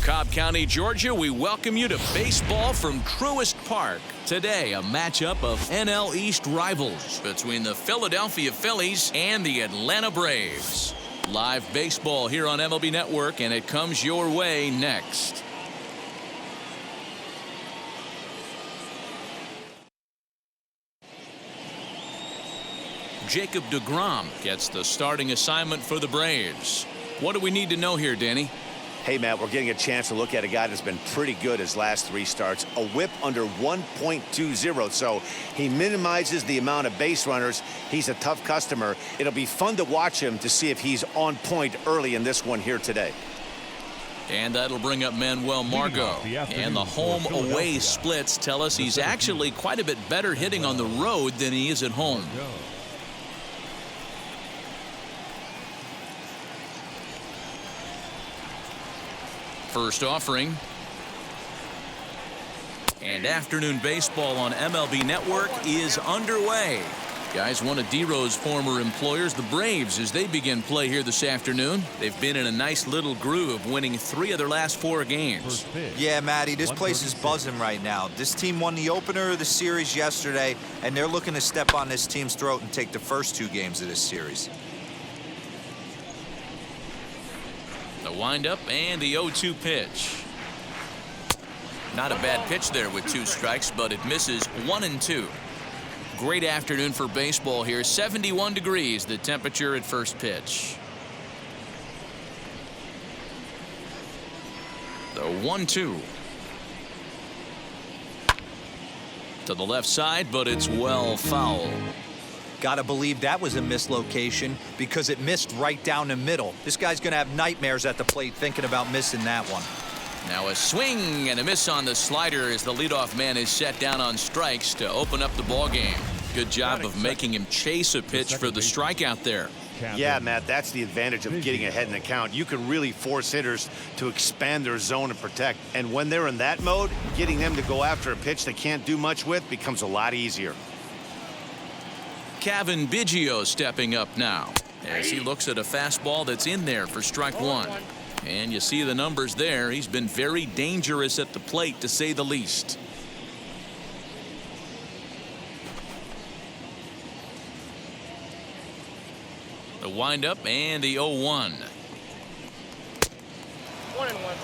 Cobb County, Georgia, we welcome you to baseball from Truist Park. Today, a matchup of NL East rivals between the Philadelphia Phillies and the Atlanta Braves. Live baseball here on MLB Network, and it comes your way next. Jacob deGrom gets the starting assignment for the Braves. What do we need to know here, Danny? Hey, Matt, we're getting a chance to look at a guy that's been pretty good his last 3 starts. A whip under 1.20, so he minimizes the amount of base runners. He's a tough customer. It'll be fun to watch him to see if he's on point early in this one here today. And that'll bring up Manuel Margot. And the home-away splits tell us he's actually quite a bit better hitting on the road than he is at home. First offering. And afternoon baseball on MLB Network is underway. Guys, one of D-Row's former employers, the Braves, as they begin play here this afternoon. They've been in a nice little groove, winning 3 of their last 4 games. Yeah, Matty, this place is buzzing right now. This team won the opener of the series yesterday, and they're looking to step on this team's throat and take the first 2 games of this series. The windup and the 0-2 pitch. Not a bad pitch there with 2 strikes, but it misses 1-2. Great afternoon for baseball here. 71 degrees the temperature at first pitch. The 1-2. To the left side, but it's well foul. Gotta believe that was a mislocation because it missed right down the middle. This guy's gonna have nightmares at the plate thinking about missing that one. Now a swing and a miss on the slider as the leadoff man is set down on strikes to open up the ball game. Good job of making him chase a pitch for the strikeout there. Yeah, Matt, that's the advantage of getting ahead in the count. You can really force hitters to expand their zone and protect. And when they're in that mode, getting them to go after a pitch they can't do much with becomes a lot easier. Kevin Biggio stepping up now as he looks at a fastball that's in there for strike 1. And you see the numbers there. He's been very dangerous at the plate, to say the least. The windup and the 0-1. 1-1.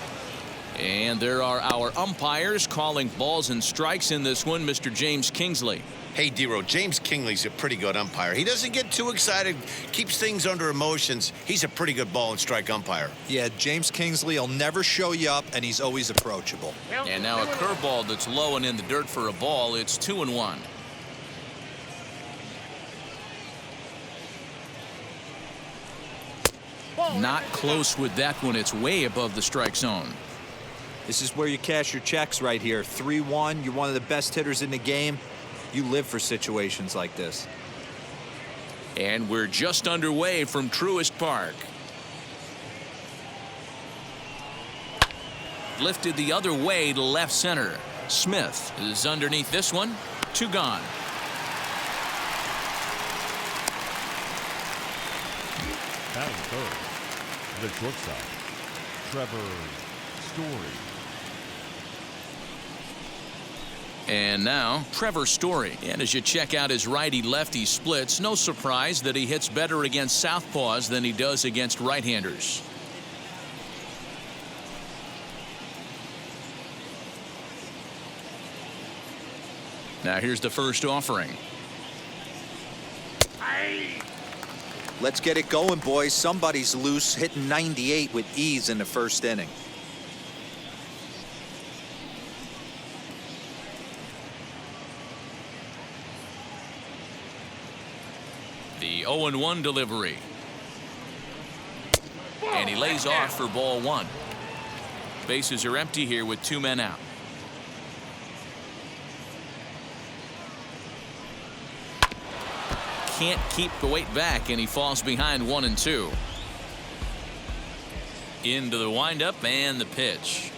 And there are our umpires calling balls and strikes in this one. Mr. James Kingsley. Hey, D-Row, James Kingsley's a pretty good umpire. He doesn't get too excited, keeps things under emotions. He's a pretty good ball and strike umpire. Yeah, James Kingsley will never show you up, and he's always approachable. And now a curveball that's low and in the dirt for a ball. It's 2-1. Not close with that one. It's way above the strike zone. This is where you cash your checks right here. 3-1. You're one of the best hitters in the game. You live for situations like this. And we're just underway from Truist Park. Lifted the other way to left center. Smith is underneath this one. 2 gone. Batting third, the shortstop, Trevor Story. And now Trevor Story. And as you check out his righty-lefty splits, no surprise that he hits better against southpaws than he does against right-handers. Now here's the first offering. Let's get it going, boys. Somebody's loose, hitting 98 with ease in the first inning. The 0-1 delivery. And he lays off for ball 1. Bases are empty here with 2 men out. Can't keep the weight back, and he falls behind 1-2. Into the windup and the pitch.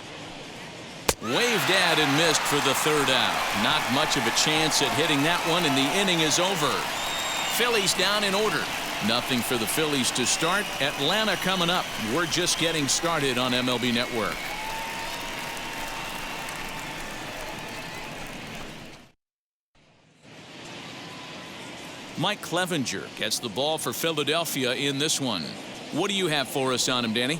Waved at and missed for the 3rd out. Not much of a chance at hitting that one, and the inning is over. Phillies down in order. Nothing for the Phillies to start. Atlanta coming up. We're just getting started on MLB Network. Mike Clevenger gets the ball for Philadelphia in this one. What do you have for us on him, Danny?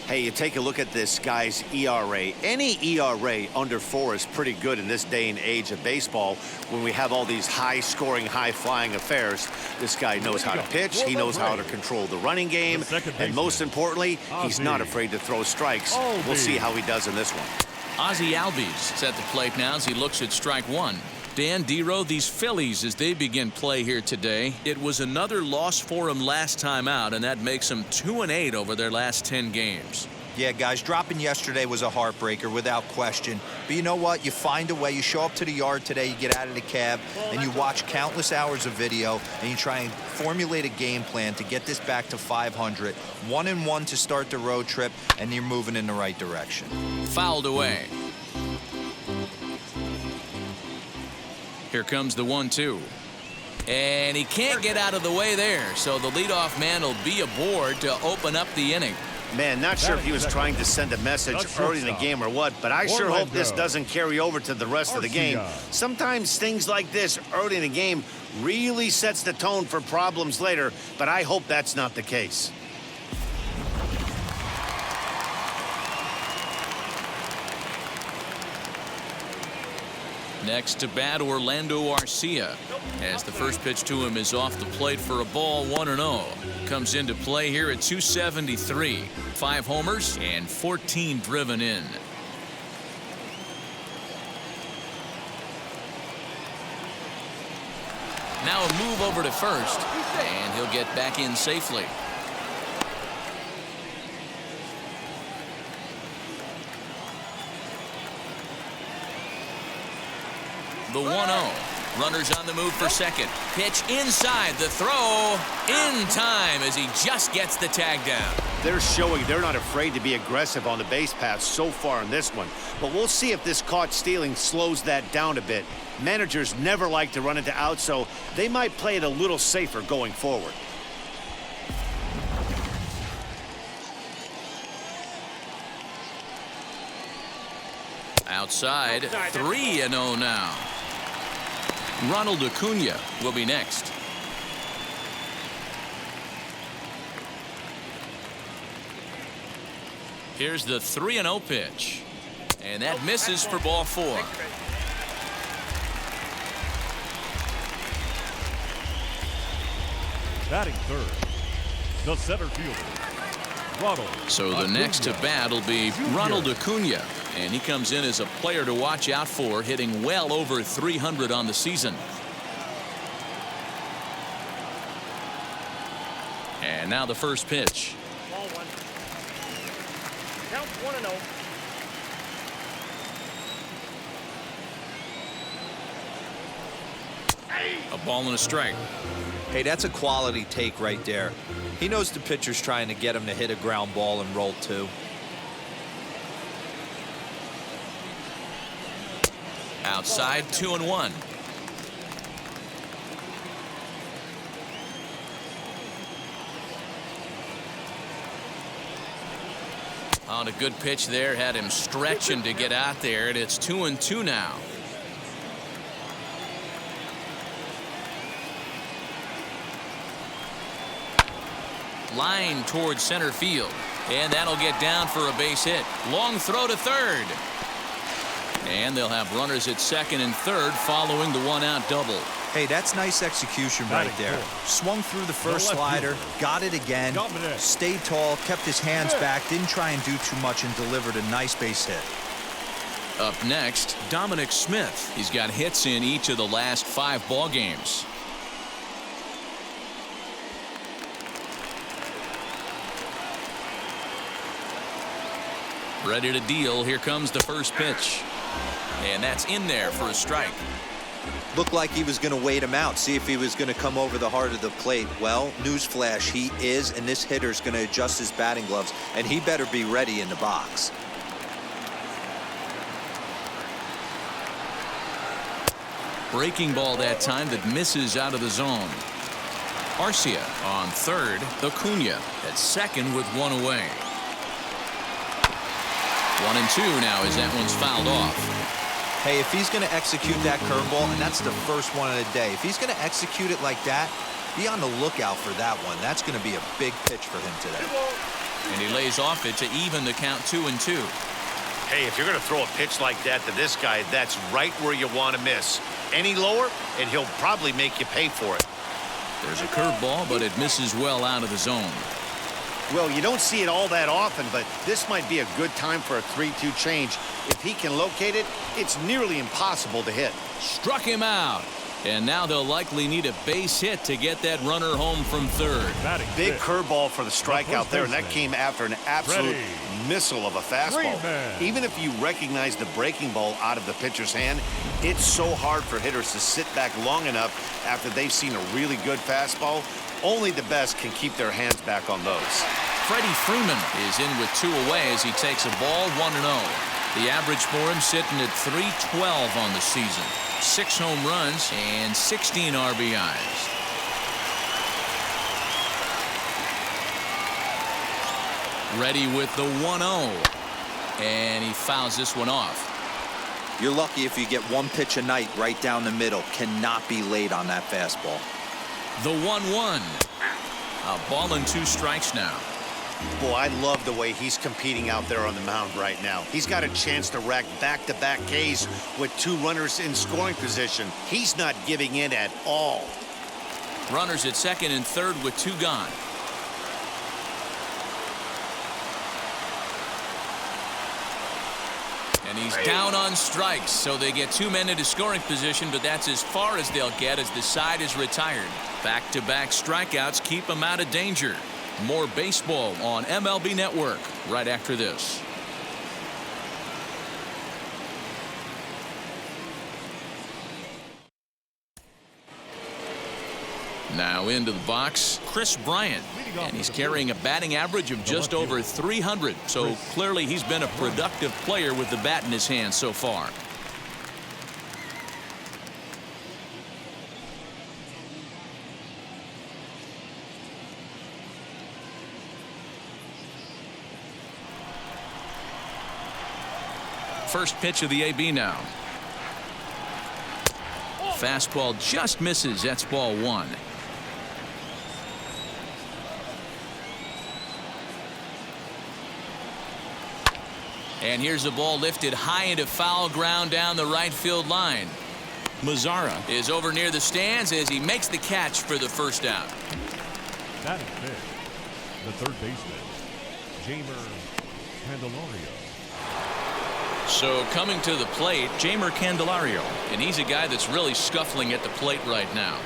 Hey, you take a look at this guy's ERA. Any ERA under 4 is pretty good in this day and age of baseball when we have all these high-scoring, high-flying affairs. This guy knows how to pitch. He knows how to control the running game. And most importantly, he's not afraid to throw strikes. We'll see how he does in this one. Ozzie Albies at the plate now as he looks at strike one. Dan Dero, these Phillies, as they begin play here today, it was another loss for them last time out, and that makes them 2-8 over their last 10 games. Yeah, guys, dropping yesterday was a heartbreaker without question. But you know what? You find a way. You show up to the yard today, you get out of the cab, and you watch countless hours of video, and you try and formulate a game plan to get this back to 500. 1-1 to start the road trip, and you're moving in the right direction. Fouled away. Here comes the 1-2. And he can't get out of the way there, so the leadoff man will be aboard to open up the inning. Man, not sure if he was trying to send a message early in the game or what, but I sure hope this doesn't carry over to the rest of the game. Sometimes things like this early in the game really sets the tone for problems later, but I hope that's not the case. Next to bat, Orlando Arcia, as the first pitch to him is off the plate for a ball, 1-0. Comes into play here at 273. 5 homers and 14 driven in. Now a move over to first, and he'll get back in safely. The 1-0. Runners on the move for second. Pitch inside. The throw in time as he just gets the tag down. They're showing they're not afraid to be aggressive on the base path so far in this one. But we'll see if this caught stealing slows that down a bit. Managers never like to run into outs, so they might play it a little safer going forward. Outside, 3-0 now. Ronald Acuna will be next. Here's the 3-0 pitch. And that misses for ball 4. Batting third, the center fielder, Ronald. So the next to bat will be Ronald Acuna. And he comes in as a player to watch out for, hitting well over 300 on the season. And now the first pitch. Ball 1. Count 1-0. A ball and a strike. Hey, that's a quality take right there. He knows the pitcher's trying to get him to hit a ground ball and roll 2. Outside, 2-1. On a good pitch there, had him stretching to get out there, and it's 2-2 now. Line towards center field, and that'll get down for a base hit. Long throw to third. And they'll have runners at second and third following the 1-out double. Hey, that's nice execution right there. Swung through the first slider, got it again, stayed tall, kept his hands back, didn't try and do too much, and delivered a nice base hit. Up next, Dominic Smith. He's got hits in each of the last 5 ball games. Ready to deal. Here comes the first pitch. And that's in there for a strike. Looked like he was going to wait him out, see if he was going to come over the heart of the plate. Well, newsflash, he is, and this hitter's going to adjust his batting gloves, and he better be ready in the box. Breaking ball that time that misses out of the zone. Arcia on third. Acuna at second with 1 away. 1-2 now as that one's fouled off. Hey, if he's going to execute that curveball, and that's the first one of the day, if he's going to execute it like that, be on the lookout for that one. That's going to be a big pitch for him today. And he lays off it to even the count 2-2. Hey, if you're going to throw a pitch like that to this guy, that's right where you want to miss. Any lower, and he'll probably make you pay for it. There's a curveball, but it misses well out of the zone. Well, you don't see it all that often, but this might be a good time for a 3-2 change. If he can locate it, it's nearly impossible to hit. Struck him out. And now they'll likely need a base hit to get that runner home from third. Big curveball for the strikeout there, and that came after an absolute missile of a fastball. Even if you recognize the breaking ball out of the pitcher's hand, it's so hard for hitters to sit back long enough after they've seen a really good fastball. Only the best can keep their hands back on those. Freddie Freeman is in with 2 away as he takes a ball 1-0. The average for him sitting at .312 on the season. 6 home runs and 16 RBIs. Ready with the 1-0. And he fouls this one off. You're lucky if you get one pitch a night right down the middle. Cannot be late on that fastball. The 1-1. A ball and 2 strikes now. Boy, I love the way he's competing out there on the mound right now. He's got a chance to rack back-to-back Ks with 2 runners in scoring position. He's not giving in at all. Runners at second and third with 2 gone. And he's down on strikes, so they get 2 men into scoring position, but that's as far as they'll get as the side is retired. Back-to-back strikeouts keep him out of danger. More baseball on MLB Network right after this. Now into the box, Chris Bryant, and he's carrying a batting average of just over 300, so clearly he's been a productive player with the bat in his hand so far. First pitch of the AB now. Fastball just misses. That's ball 1. And here's a ball lifted high into foul ground down the right field line. Mazzara is over near the stands as he makes the catch for the first out. That is big. The third baseman, Jeimer Candelario. So coming to the plate, Jeimer Candelario, and he's a guy that's really scuffling at the plate right now.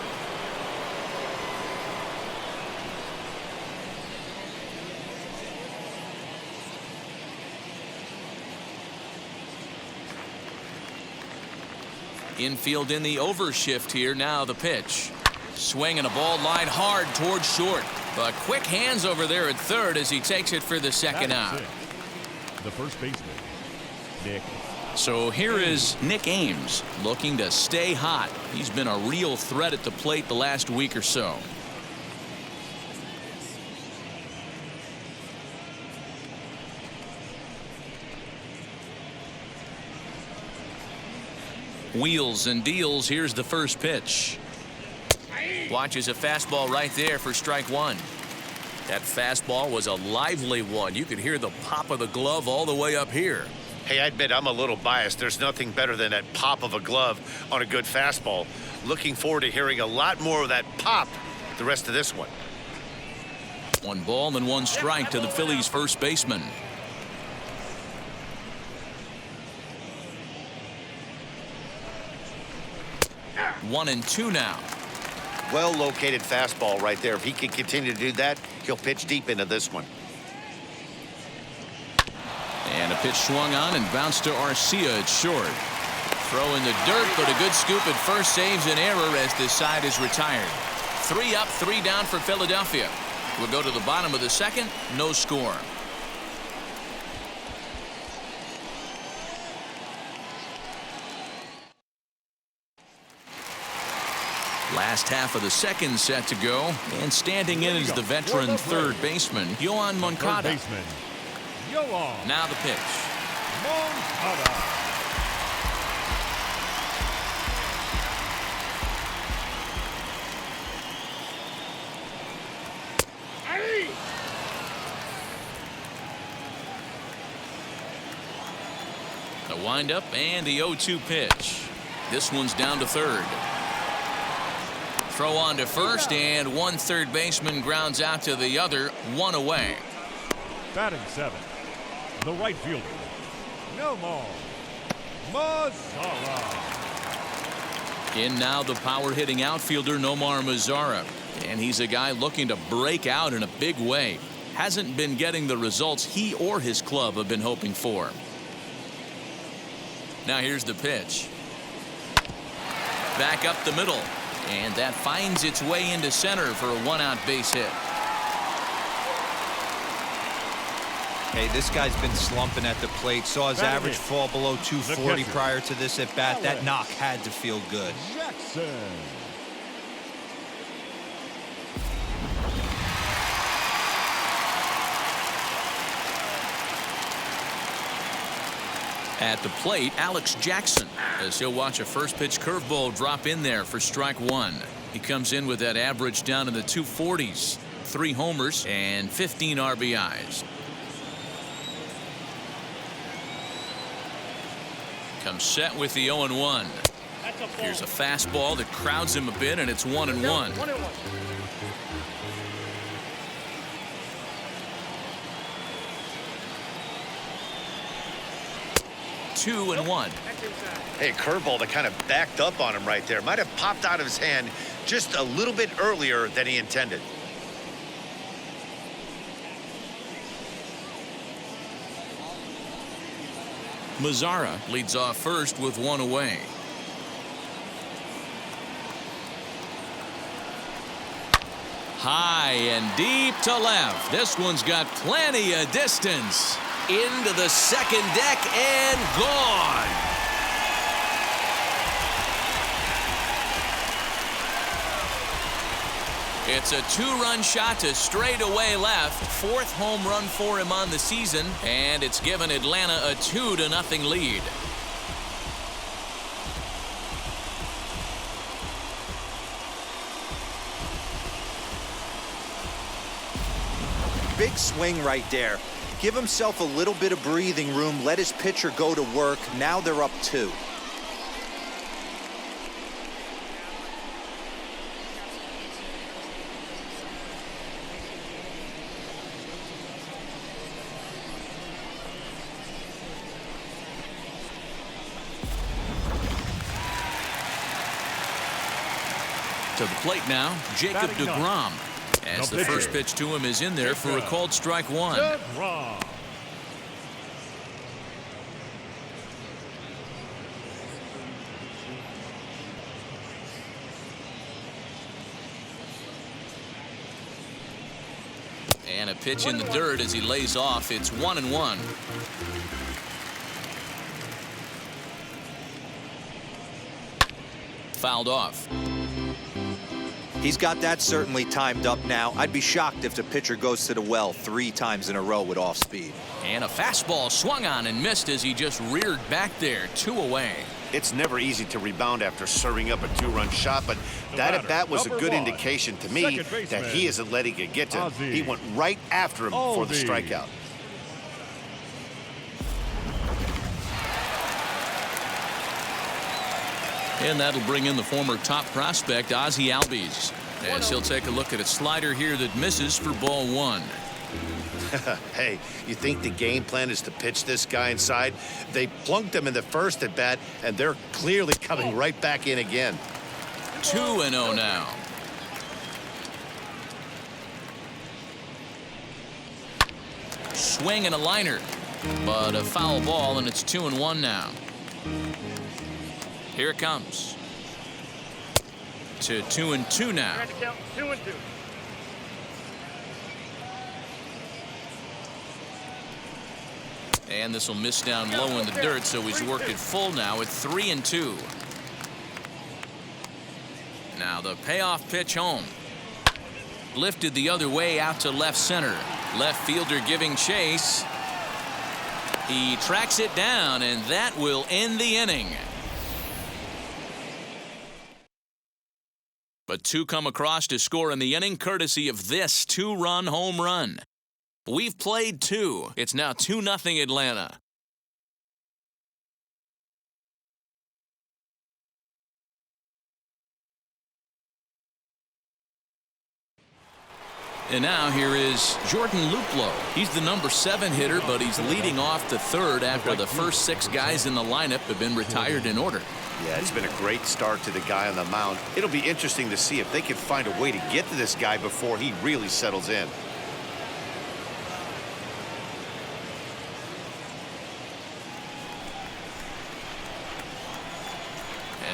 Infield in the overshift here. Now the pitch. Swing and a ball line hard towards short. But quick hands over there at third as he takes it for the second out. The first baseman, Nick. So here is Nick Ames looking to stay hot. He's been a real threat at the plate the last week or so. Wheels and deals. Here's the first pitch. Watches a fastball right there for strike 1. That fastball was a lively one. You could hear the pop of the glove all the way up here. Hey, I admit I'm a little biased. There's nothing better than that pop of a glove on a good fastball. Looking forward to hearing a lot more of that pop the rest of this one. 1 ball and 1 strike to the Phillies first baseman. One and 2 now. Well located fastball right there. If he can continue to do that, he'll pitch deep into this one. And a pitch swung on and bounced to Arcia at short. Throw in the dirt, but a good scoop at first saves an error as this side is retired. 3 up, 3 down for Philadelphia. We'll go to the bottom of the second. No score. Last half of the second set to go, and standing in is the veteran third baseman, Yoan Moncada. Now the pitch. The windup and the 0-2 pitch. This one's down to third. Throw on to first, and one third baseman grounds out to the other, one away. Batting seventh, the right fielder, Nomar Mazara. In now the power-hitting outfielder Nomar Mazara. And he's a guy looking to break out in a big way. Hasn't been getting the results he or his club have been hoping for. Now here's the pitch. Back up the middle. And that finds its way into center for a one-out base hit. Hey, this guy's been slumping at the plate. Saw his average fall below 240 prior to this at bat. That knock had to feel good. Jackson. At the plate, Alex Jackson, as he'll watch a first pitch curveball drop in there for strike one. He comes in with that average down in the 240s, 3 homers and 15 RBIs. Comes set with the 0-1. Here's a fastball that crowds him a bit, and it's 1-1. 2-1. Hey, curveball that kind of backed up on him right there. Might have popped out of his hand just a little bit earlier than he intended. Mazara leads off first with one away. High and deep to left. This one's got plenty of distance. Into the second deck and gone. It's a 2-run shot to straightaway left. 4th home run for him on the season, and it's given Atlanta a 2-0 lead. Big swing right there. Give himself a little bit of breathing room. Let his pitcher go to work. Now they're up 2. To the plate now, Jacob deGrom. As the first pitch to him is in there for a called strike one. And a pitch in the dirt as he lays off. It's 1-1. Fouled off. He's got that certainly timed up now. I'd be shocked if the pitcher goes to the well 3 times in a row with off speed. And a fastball swung on and missed as he just reared back there. 2 away. It's never easy to rebound after serving up a 2-run shot, but that at bat was a good indication to me that he isn't letting it get to him. He went right after him for the strikeout. And that'll bring in the former top prospect, Ozzie Albies, as he'll take a look at a slider here that misses for ball 1. Hey, you think the game plan is to pitch this guy inside? They plunked him in the first at bat, and they're clearly coming right back in again. 2-0 now. Swing and a liner, but a foul ball, and it's 2-1 now. Here it comes. To 2-2 now. 2-2. And this will miss down low in the dirt, so he's worked it full now at 3-2. Now the payoff pitch home. Lifted the other way out to left center. Left fielder giving chase. He tracks it down, and that will end the inning. But 2 come across to score in the inning, courtesy of this 2-run home run. We've played 2. It's now 2-0 Atlanta. And now here is Jordan Luplow. He's the number 7 hitter, but he's leading off the third after the first 6 guys in the lineup have been retired in order. Yeah, it's been a great start to the guy on the mound. It'll be interesting to see if they can find a way to get to this guy before he really settles in.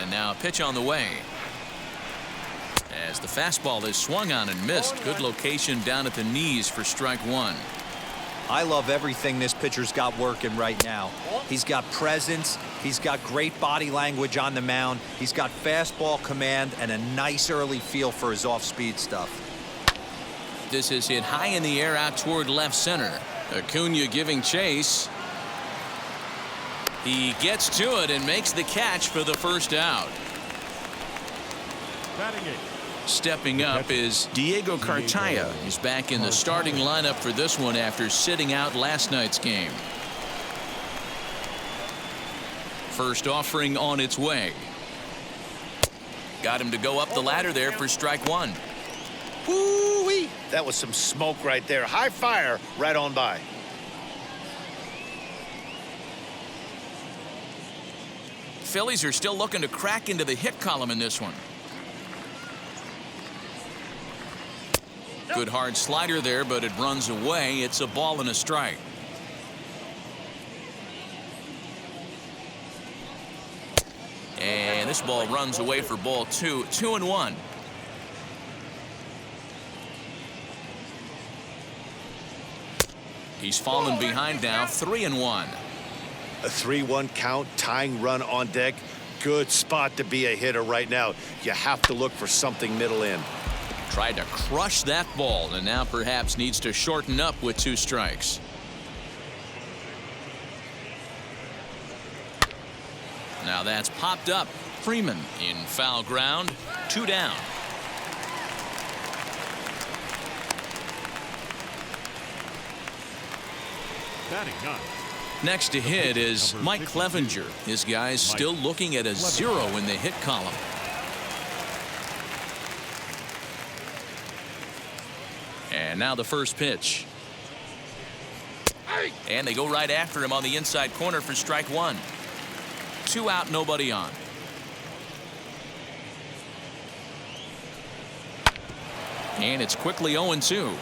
And now a pitch on the way. As the fastball is swung on and missed. Good location down at the knees for strike 1. I love everything this pitcher's got working right now. He's got presence. He's got great body language on the mound. He's got fastball command and a nice early feel for his off-speed stuff. This is hit high in the air out toward left center. Acuna giving chase. He gets to it and makes the catch for the first out. Batting 8. Stepping up is Diego Cartaya. He's back in the starting lineup for this one after sitting out last night's game. First offering on its way. Got him to go up the ladder there for strike 1. Woo-wee. That was some smoke right there. High fire right on by. Phillies are still looking to crack into the hit column in this one. Good hard slider there, but it runs away. It's a ball and a strike. And this ball runs away for ball 2. 2-1. He's fallen behind now. 3-1. A 3-1 count, tying run on deck. Good spot to be a hitter right now. You have to look for something middle in. Tried to crush that ball and now perhaps needs to shorten up with 2 strikes. Now that's popped up. Freeman in foul ground. 2 down. Batting 9. Next to hit is Mike Clevenger. His guy's still looking at a 0 in the hit column. And now the first pitch. And they go right after him on the inside corner for strike 1. 2 out, nobody on. And it's quickly 0-2.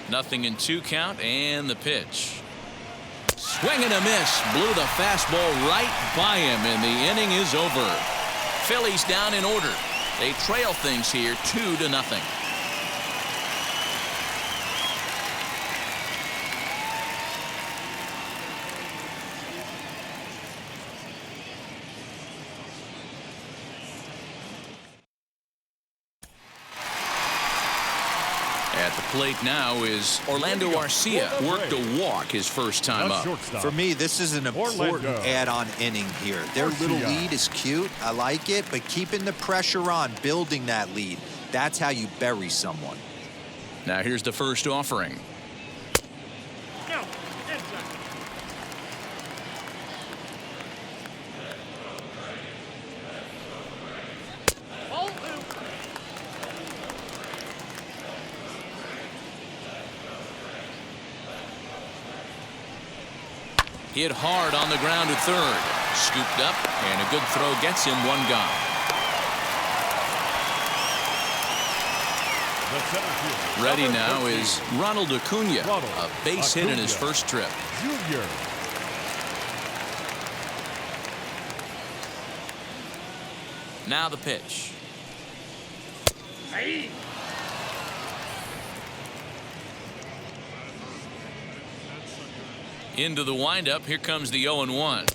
Nothing in 2 count, and the pitch. Swing and a miss. Blew the fastball right by him, and the inning is over. Phillies down in order. They trail things here 2-0. At the plate now is Orlando Arcia. Worked a walk his first time up. For me, this is an important add-on inning here. Their little lead is cute. I like it, but keeping the pressure on, building that lead, that's how you bury someone. Now here's the first offering. No, inside. Ball 2. Hit hard on the ground at third. Scooped up, and a good throw gets him 1 gone. Ready now is Ronald Acuna. A base hit in his first trip. Junior. Now the pitch. Hey. Into the windup. Here comes the 0-1.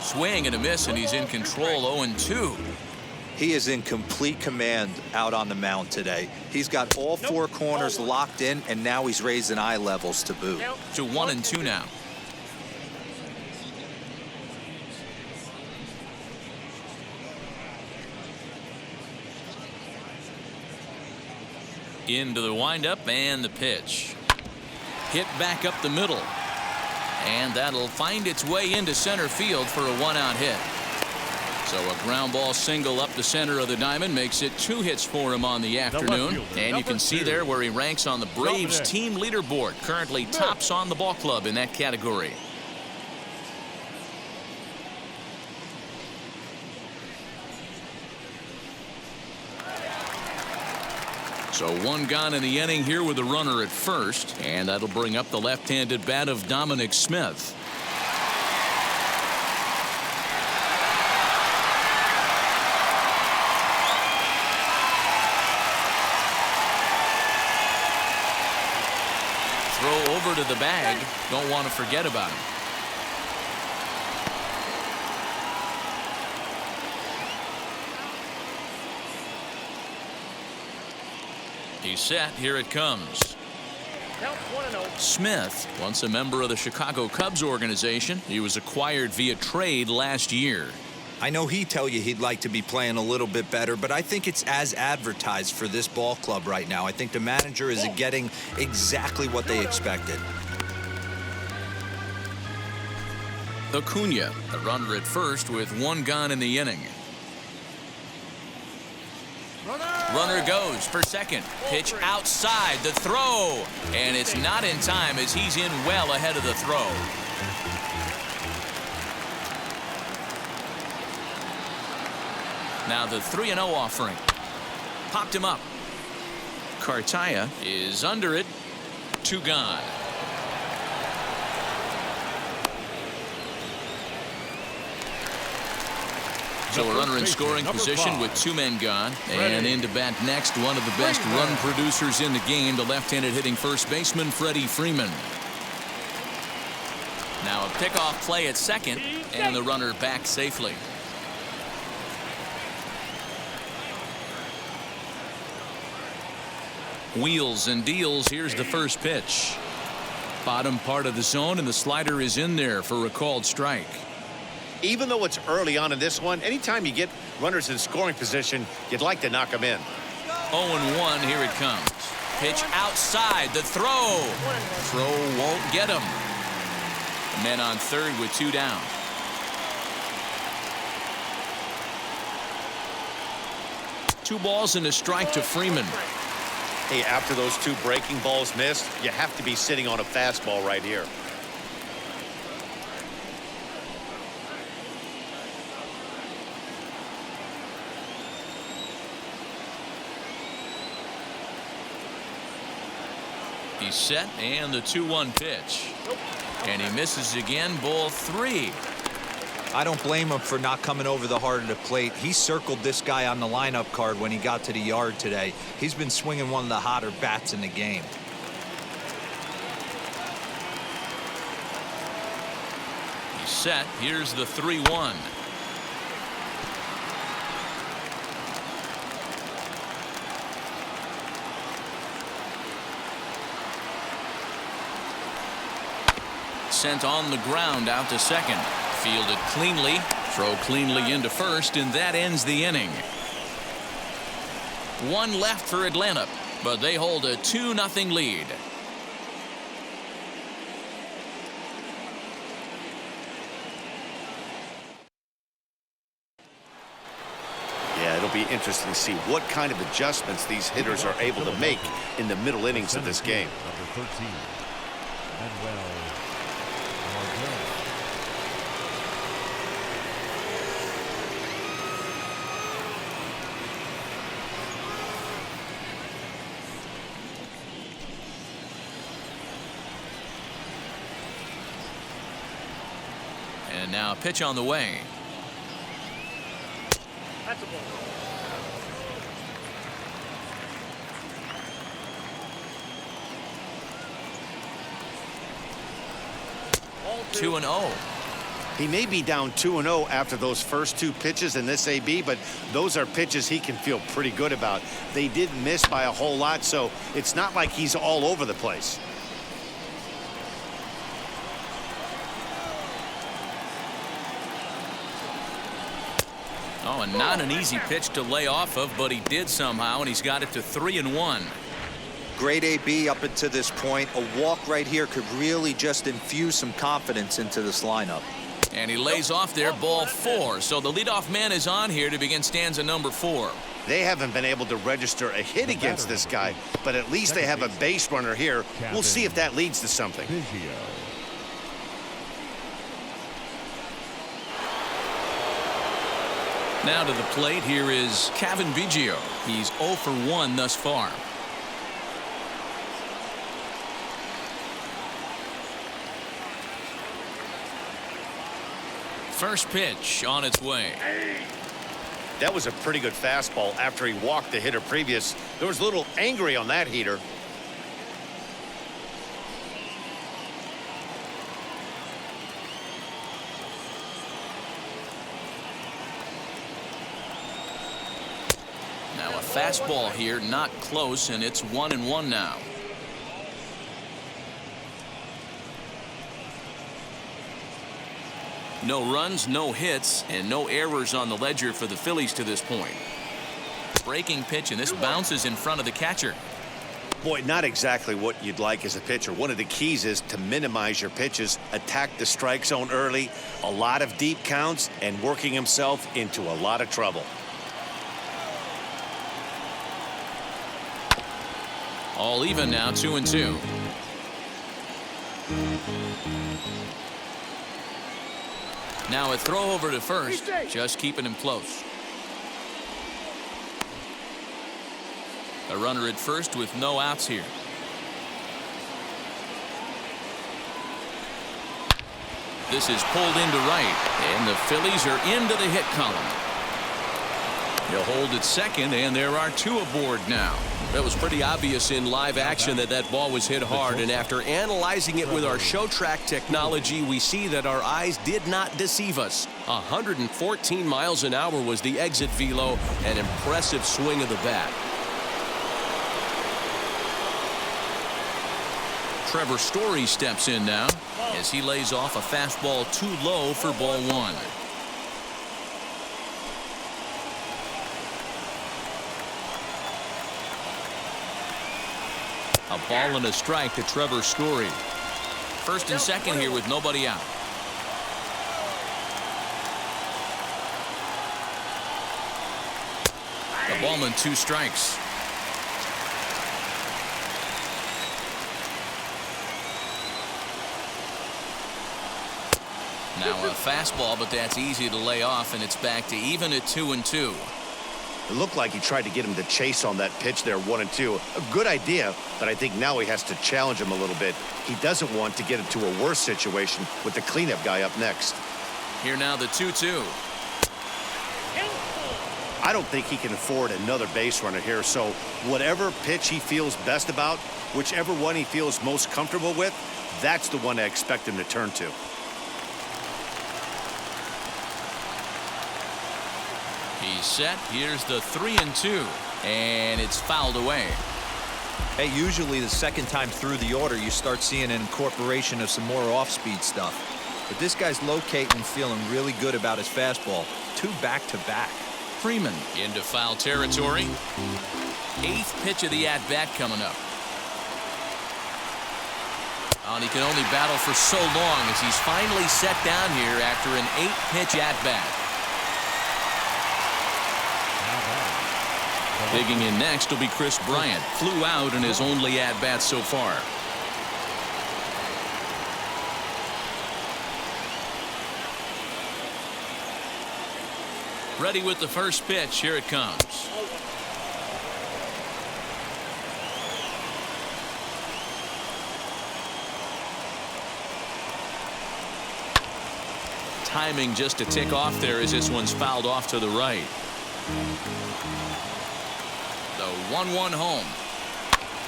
Swing and a miss, and he's in control. 0-2. He is in complete command out on the mound today. He's got all 4 corners locked in, and now he's raising eye levels to boot. To 1-2 now. Into the windup and the pitch. Hit back up the middle. And that'll find its way into center field for a 1-out hit. So a ground ball single up the center of the diamond makes it 2 hits for him on the afternoon. fielder, And you can see #2. there where he ranks on the Braves Dominic. team leaderboard. Currently tops on the ball club in that category. So 1 gone in the inning here with a runner at first, and that'll bring up the left-handed bat of Dominic Smith. Throw over to the bag. Don't want to forget about him. He's set. Here it comes. Count 1-0. Smith, once a member of the Chicago Cubs organization, he was acquired via trade last year. I know he'd tell you he'd like to be playing a little bit better, but I think it's as advertised for this ball club right now. I think the manager is getting exactly what they expected. Acuna, a runner at first with 1 gone in the inning. Runner goes for second. Pitch outside the throw. And it's not in time as he's in well ahead of the throw. Now the 3-0 offering. Popped him up. Cartaya is under it. 2 gone. So a runner in scoring position with 2 men gone. And in to bat next, one of the best run producers in the game, the left-handed hitting first baseman, Freddie Freeman. Now a pickoff play at second, and the runner back safely. Wheels and deals. Here's the first pitch. Bottom part of the zone, and the slider is in there for a called strike. Even though it's early on in this one, anytime you get runners in scoring position, you'd like to knock them in. 0-1, here it comes. Pitch outside, the throw. Throw won't get him. Men on third with 2 down. Two balls and a strike to Freeman. Hey, after those 2 breaking balls missed, you have to be sitting on a fastball right here. He's set, and the 2-1 pitch. And he misses again, ball 3. I don't blame him for not coming over the heart of the plate. He circled this guy on the lineup card when he got to the yard today. He's been swinging one of the hotter bats in the game. He's set. Here's the 3-1. Sent on the ground out to second. Fielded cleanly. Throw cleanly into first, and that ends the inning. 1 left for Atlanta, but they hold a 2-0 lead. Yeah, it'll be interesting to see what kind of adjustments these hitters are able to make in the middle innings of this game. Number 13, Manuel Margot. And now a pitch on the way. That's a ball. Ball 2-0. He may be down 2-0 after those first 2 pitches in this AB, but those are pitches he can feel pretty good about. They did miss by a whole lot, so it's not like he's all over the place. Oh, and not an easy pitch to lay off of, but he did somehow, and he's got it to 3-1. Great AB up until this point. A walk right here could really just infuse some confidence into this lineup. And he lays off there, ball 4. So the leadoff man is on here to begin stanza number 4. They haven't been able to register a hit against this guy, but at least they have a base runner here. We'll see if that leads to something. Now to the plate, here is Kevin Biggio. He's 0 for 1 thus far. First pitch on its way. That was a pretty good fastball after he walked the hitter previous. There was a little angry on that heater. Now a fastball here, not close, and it's 1-1 now. No runs, no hits, and no errors on the ledger for the Phillies to this point. Breaking pitch, and this bounces in front of the catcher. Boy, not exactly what you'd like as a pitcher. One of the keys is to minimize your pitches, attack the strike zone early, a lot of deep counts, and working himself into a lot of trouble. All even now, 2-2. Now a throw over to first, just keeping him close. A runner at first with no outs here. This is pulled into right, and the Phillies are into the hit column. He'll hold at second, and there are 2 aboard now. That was pretty obvious in live action that ball was hit hard, and after analyzing it with our show track technology, we see that our eyes did not deceive us. 114 miles an hour was the exit velo, an impressive swing of the bat. Trevor Story steps in now as he lays off a fastball too low for ball 1. A ball and a strike to Trevor Story. First and second here with nobody out. A ball and 2 strikes. Now a fastball, but that's easy to lay off, and it's back to even at 2-2. It looked like he tried to get him to chase on that pitch there, 1-2. A good idea, but I think now he has to challenge him a little bit. He doesn't want to get into a worse situation with the cleanup guy up next. Here now the 2-2. I don't think he can afford another base runner here, so whatever pitch he feels best about, whichever one he feels most comfortable with, that's the one I expect him to turn to. He's set. Here's the 3-2, and it's fouled away. Hey, usually the second time through the order, you start seeing an incorporation of some more off-speed stuff. But this guy's locating and feeling really good about his fastball. 2 back-to-back. Freeman into foul territory. 8th pitch of the at-bat coming up. Oh, and he can only battle for so long as he's finally set down here after an 8-pitch at-bat. Digging in next will be Chris Bryant. Flew out in his only at-bat so far. Ready with the first pitch. Here it comes. Timing just to tick off there as this one's fouled off to the right. The 1-1 home.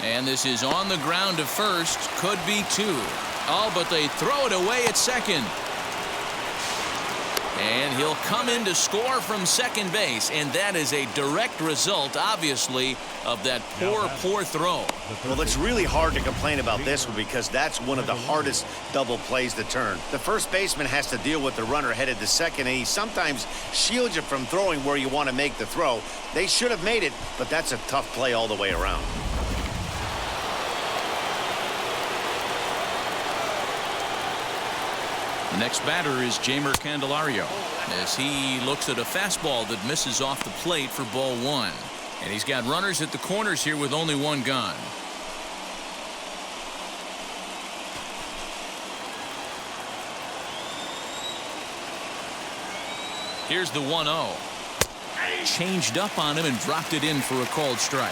And this is on the ground to first. Could be 2. Oh, but they throw it away at second. And he'll come in to score from second base. And that is a direct result, obviously, of that poor throw. Well, it's really hard to complain about this one because that's one of the hardest double plays to turn. The first baseman has to deal with the runner headed to second, and he sometimes shields you from throwing where you want to make the throw. They should have made it, but that's a tough play all the way around. The next batter is Jamer Candelario as he looks at a fastball that misses off the plate for ball one. And he's got runners at the corners here with only one gone. Here's the 1-0. Changed up on him and dropped it in for a called strike.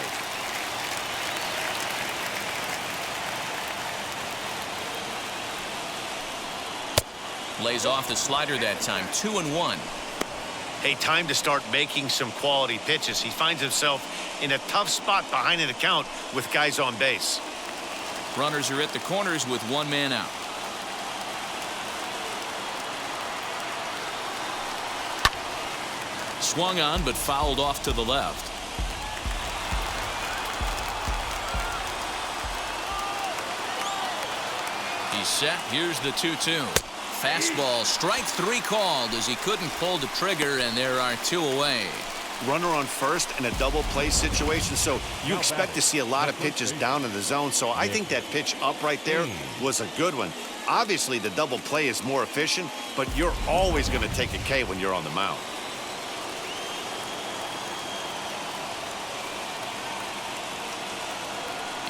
Lays off the slider that time. 2-1. Hey, time to start making some quality pitches. He finds himself in a tough spot behind in the count with guys on base. Runners are at the corners with one man out. Swung on but fouled off to the left. He's set. Here's the 2-2. Fastball, strike three called as he couldn't pull the trigger, and there are two away. Runner on first in a double play situation, so you expect to see a lot of pitches down in the zone. So I think that pitch up right there was a good one. Obviously, the double play is more efficient, but you're always going to take a K when you're on the mound.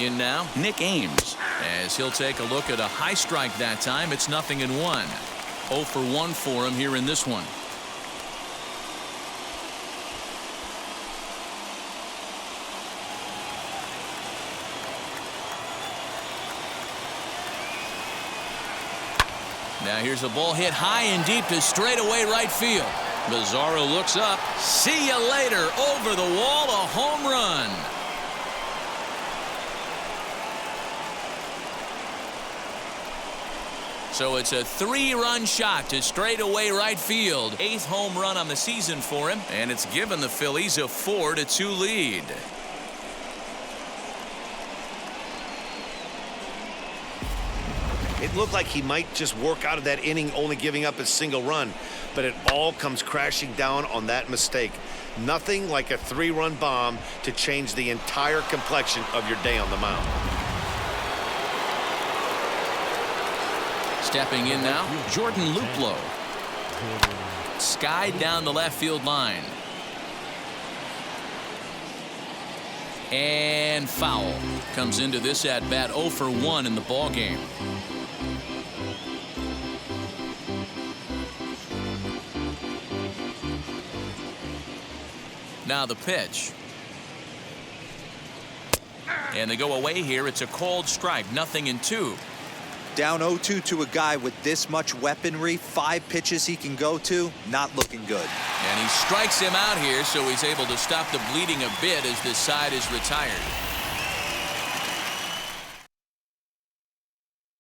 In now, Nick Ames, as he'll take a look at a high strike that time. It's 0-1. 0 for 1 for him here in this one. Now here's a ball hit high and deep to straightaway right field. Bizarro looks up. See you later. Over the wall, a home run. So it's a 3-run shot to straightaway right field. 8th home run on the season for him, and it's given the Phillies a 4-2 lead. It looked like he might just work out of that inning, only giving up a single run, but it all comes crashing down on that mistake. Nothing like a 3-run bomb to change the entire complexion of your day on the mound. Stepping in now, Jordan Luplow. Skied down the left field line. And foul. Comes into this at bat 0 for 1 in the ball game. Now the pitch. And they go away here. It's a called strike. 0-2. Down 0-2 to a guy with this much weaponry, 5 pitches he can go to, not looking good. And he strikes him out here, so he's able to stop the bleeding a bit as this side is retired.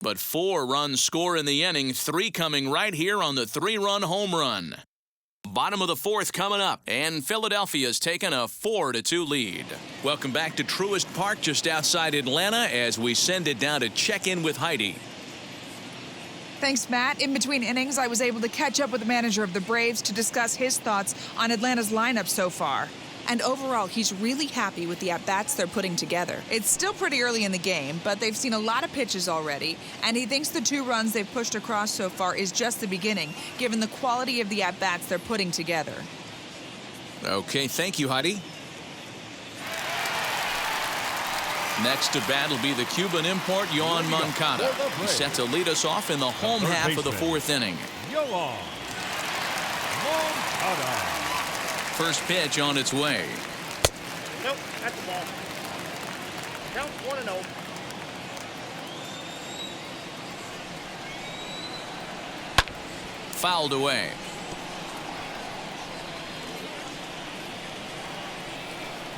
But 4 runs score in the inning, 3 coming right here on the 3-run home run. Bottom of the 4th coming up, and Philadelphia's taken a 4-2 lead. Welcome back to Truist Park just outside Atlanta as we send it down to check in with Heidi. Thanks, Matt. In between innings, I was able to catch up with the manager of the Braves to discuss his thoughts on Atlanta's lineup so far. And overall, he's really happy with the at-bats they're putting together. It's still pretty early in the game, but they've seen a lot of pitches already, and he thinks the 2 runs they've pushed across so far is just the beginning, given the quality of the at-bats they're putting together. Okay, thank you, Heidi. Next to bat will be the Cuban import, Yoan Moncada. He's set to lead us off in the home half of the 4th inning. Yoan Moncada. First pitch on its way. Nope, that's the ball. Count 1-0. Fouled away.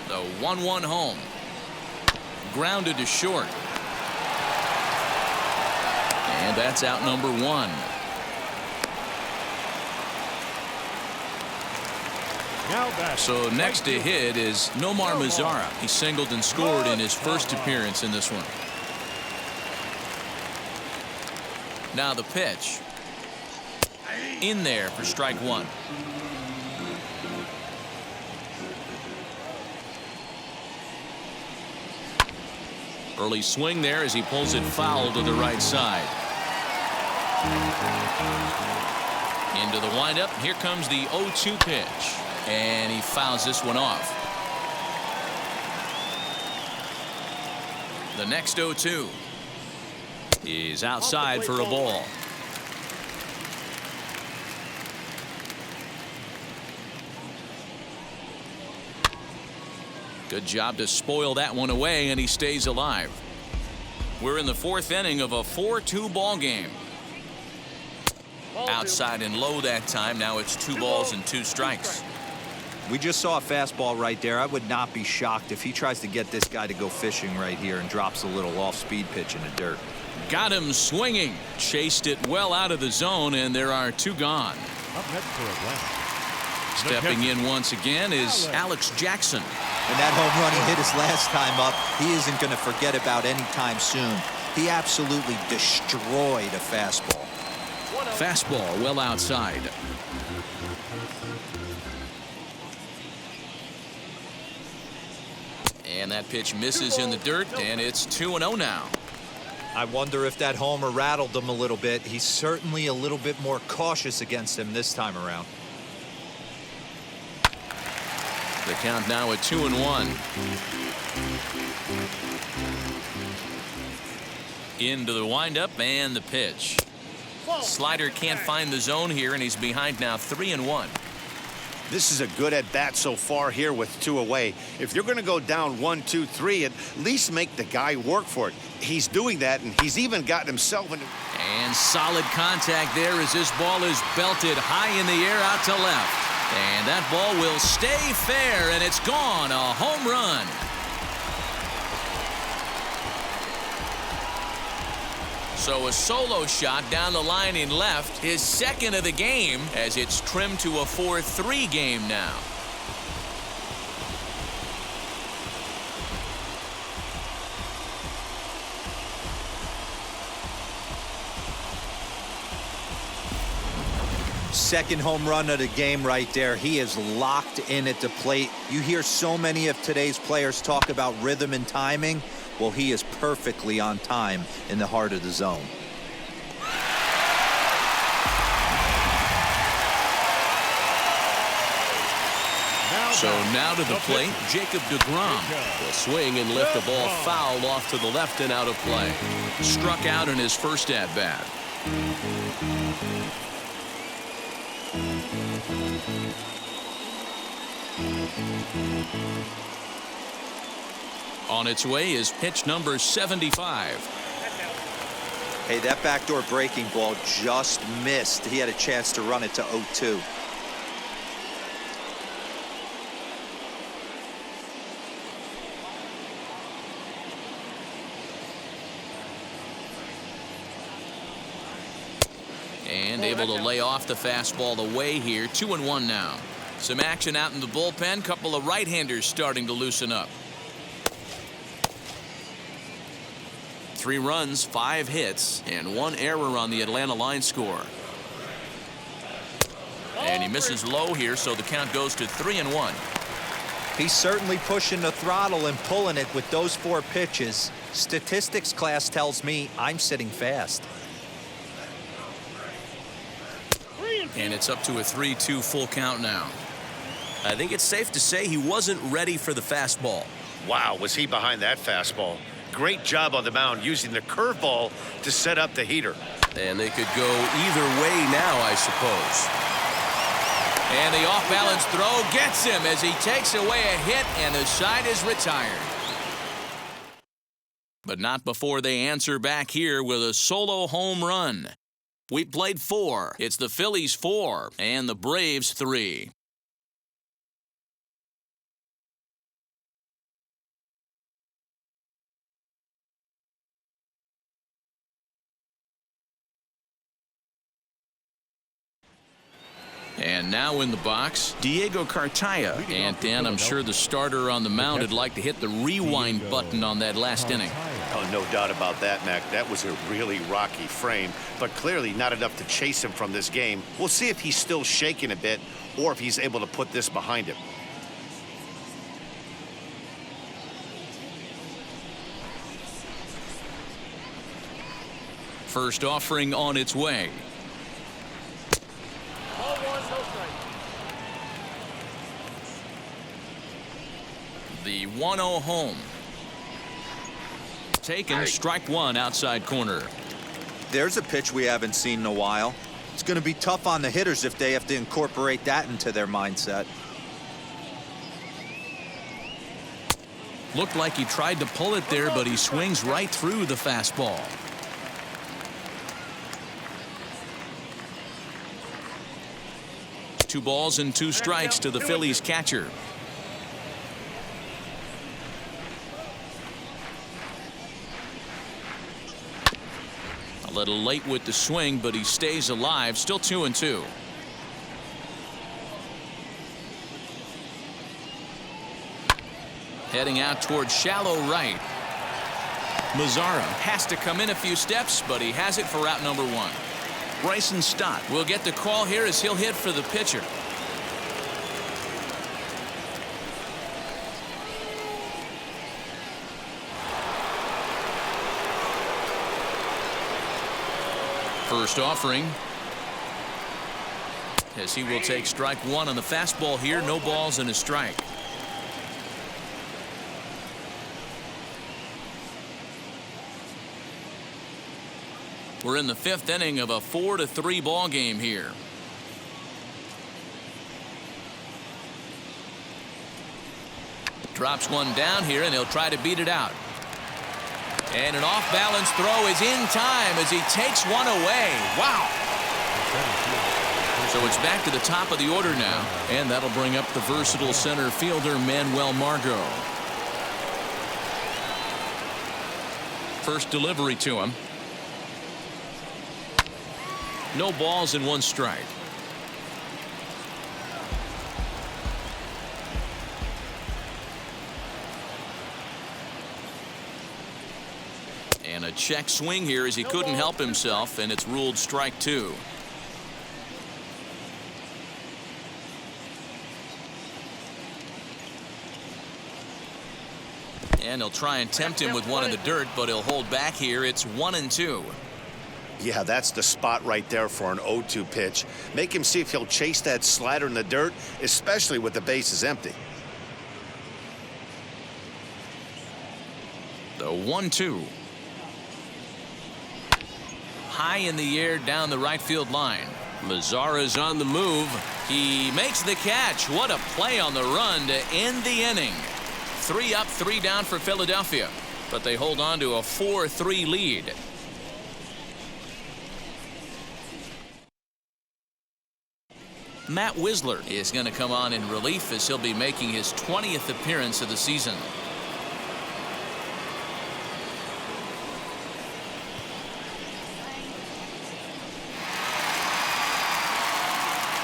The 1-1 home. Grounded to short. And that's out number 1. So next to hit is Nomar Mazara. He singled and scored in his first appearance in this one. Now the pitch. In there for strike 1. Early swing there as he pulls it foul to the right side. Into the windup. Here comes the 0-2 pitch. And he fouls this one off. The next 0-2 is outside for a ball. Good job to spoil that one away, and he stays alive. We're in the fourth inning of a 4-2 ball game. Outside and low that time. Now it's 2 balls and 2 strikes. We just saw a fastball right there. I would not be shocked if he tries to get this guy to go fishing right here and drops a little off-speed pitch in the dirt. Got him swinging. Chased it well out of the zone, and there are 2 gone. Up next for Atlanta. Stepping in once again is Alex Jackson. And that home run he hit his last time up, he isn't going to forget about anytime soon. He absolutely destroyed a fastball. Fastball well outside. And that pitch misses in the dirt, and it's 2-0 now. I wonder if that homer rattled him a little bit. He's certainly a little bit more cautious against him this time around. The count now at 2-1. Into the windup and the pitch. Slider can't find the zone here, and he's behind now 3-1. This is a good at bat so far here with 2 away. If you're going to go down 1, 2, 3, at least make the guy work for it. He's doing that, and he's even gotten himself into. And solid contact there as this ball is belted high in the air out to left. And that ball will stay fair, and it's gone. A home run. So a solo shot down the line in left, his second of the game, as it's trimmed to a 4-3 game now. Second home run of the game right there. He is locked in at the plate. You hear so many of today's players talk about rhythm and timing. Well, he is perfectly on time in the heart of the zone. So now to the plate, Jacob deGrom will swing and lift the ball foul off to the left and out of play. Struck out in his first at-bat. On its way is pitch number 75. Hey, that backdoor breaking ball just missed. He had a chance to run it to 0-2. And able to lay off the fastball away here. 2-1 now. Some action out in the bullpen. Couple of right-handers starting to loosen up. 3 runs, 5 hits, and 1 error on the Atlanta line score. And he misses low here, so the count goes to 3-1. He's certainly pushing the throttle and pulling it with those 4 pitches. Statistics class tells me I'm sitting fast. And it's up to a 3-2 full count now. I think it's safe to say he wasn't ready for the fastball. Wow, was he behind that fastball? Great job on the mound using the curveball to set up the heater. And they could go either way now, I suppose. And the off-balance throw gets him as he takes away a hit, and the side is retired. But not before they answer back here with a solo home run. We played 4. It's the Phillies 4 and the Braves 3. And now in the box, Diego Cartaya. And Dan, I'm sure the starter on the mound would like to hit the rewind button on that last inning. Oh, no doubt about that, Mac. That was a really rocky frame, but clearly not enough to chase him from this game. We'll see if he's still shaking a bit or if he's able to put this behind him. First offering on its way. Ball one, no strike. The 1-0 home. Taken, strike one, outside corner. There's a pitch we haven't seen in a while. It's going to be tough on the hitters if they have to incorporate that into their mindset. Looked like he tried to pull it there, but he swings right through the fastball. 2 balls and 2 strikes to the Phillies catcher. A little late with the swing, but he stays alive. Still 2-2. Heading out towards shallow right. Mazzara has to come in a few steps, but he has it for out number 1. Bryson Stott will get the call here as he'll hit for the pitcher. First offering, as he will take strike 1 on the fastball here. No balls and a strike. We're in the 5th inning of a 4-3 ball game here. Drops one down here, and he'll try to beat it out. And an off-balance throw is in time as he takes one away. Wow. So it's back to the top of the order now, and that'll bring up the versatile center fielder Manuel Margot. First delivery to him. No balls and 1 strike. And a check swing here as he couldn't help himself, and it's ruled strike 2. And he'll try and tempt him with one in the dirt, but he'll hold back here. It's 1-2. Yeah, that's the spot right there for an 0-2 pitch. Make him see if he'll chase that slider in the dirt, especially with the bases empty. The 1-2. High in the air down the right field line. Mazzara's on the move. He makes the catch. What a play on the run to end the inning. 3 up, 3 down for Philadelphia, but they hold on to a 4-3 lead. Matt Wisler is going to come on in relief as he'll be making his 20th appearance of the season.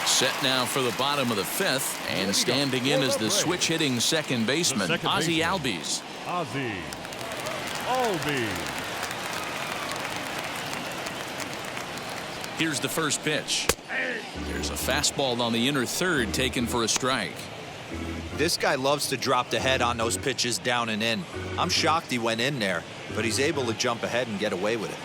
Set now for the bottom of the 5th, and standing in as the switch-hitting second baseman, Ozzie Albies. Ozzie Albies. Here's the first pitch. There's a fastball on the inner third taken for a strike. This guy loves to drop the head on those pitches down and in. I'm shocked he went in there, but he's able to jump ahead and get away with it.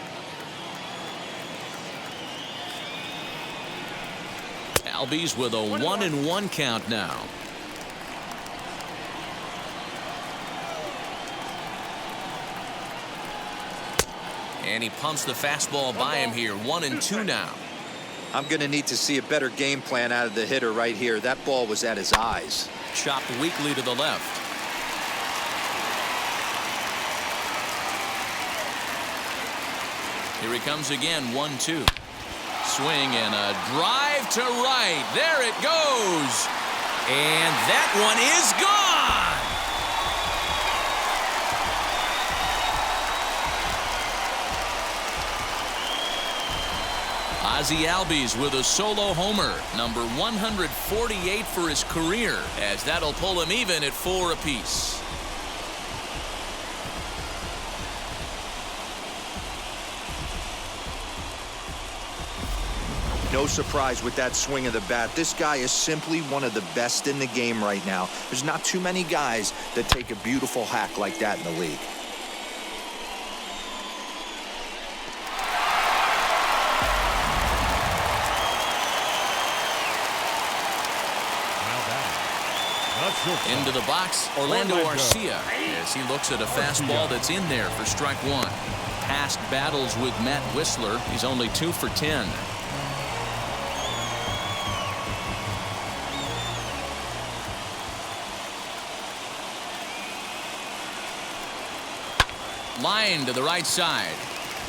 Albies with a 1-1 count now. And he pumps the fastball by him here. 1-2 now. I'm going to need to see a better game plan out of the hitter right here. That ball was at his eyes. Chopped weakly to the left. Here he comes again. 1-2. Swing and a drive to right. There it goes. And that one is gone. Ozzie Albies with a solo homer, number 148 for his career, as that'll pull him even at 4 apiece. No surprise with that swing of the bat. This guy is simply one of the best in the game right now. There's not too many guys that take a beautiful hack like that in the league. Into the box, Orlando Arcia, as he looks at a fastball that's in there for strike one. Past battles with Matt Whistler, he's only 2 for 10. Line to the right side.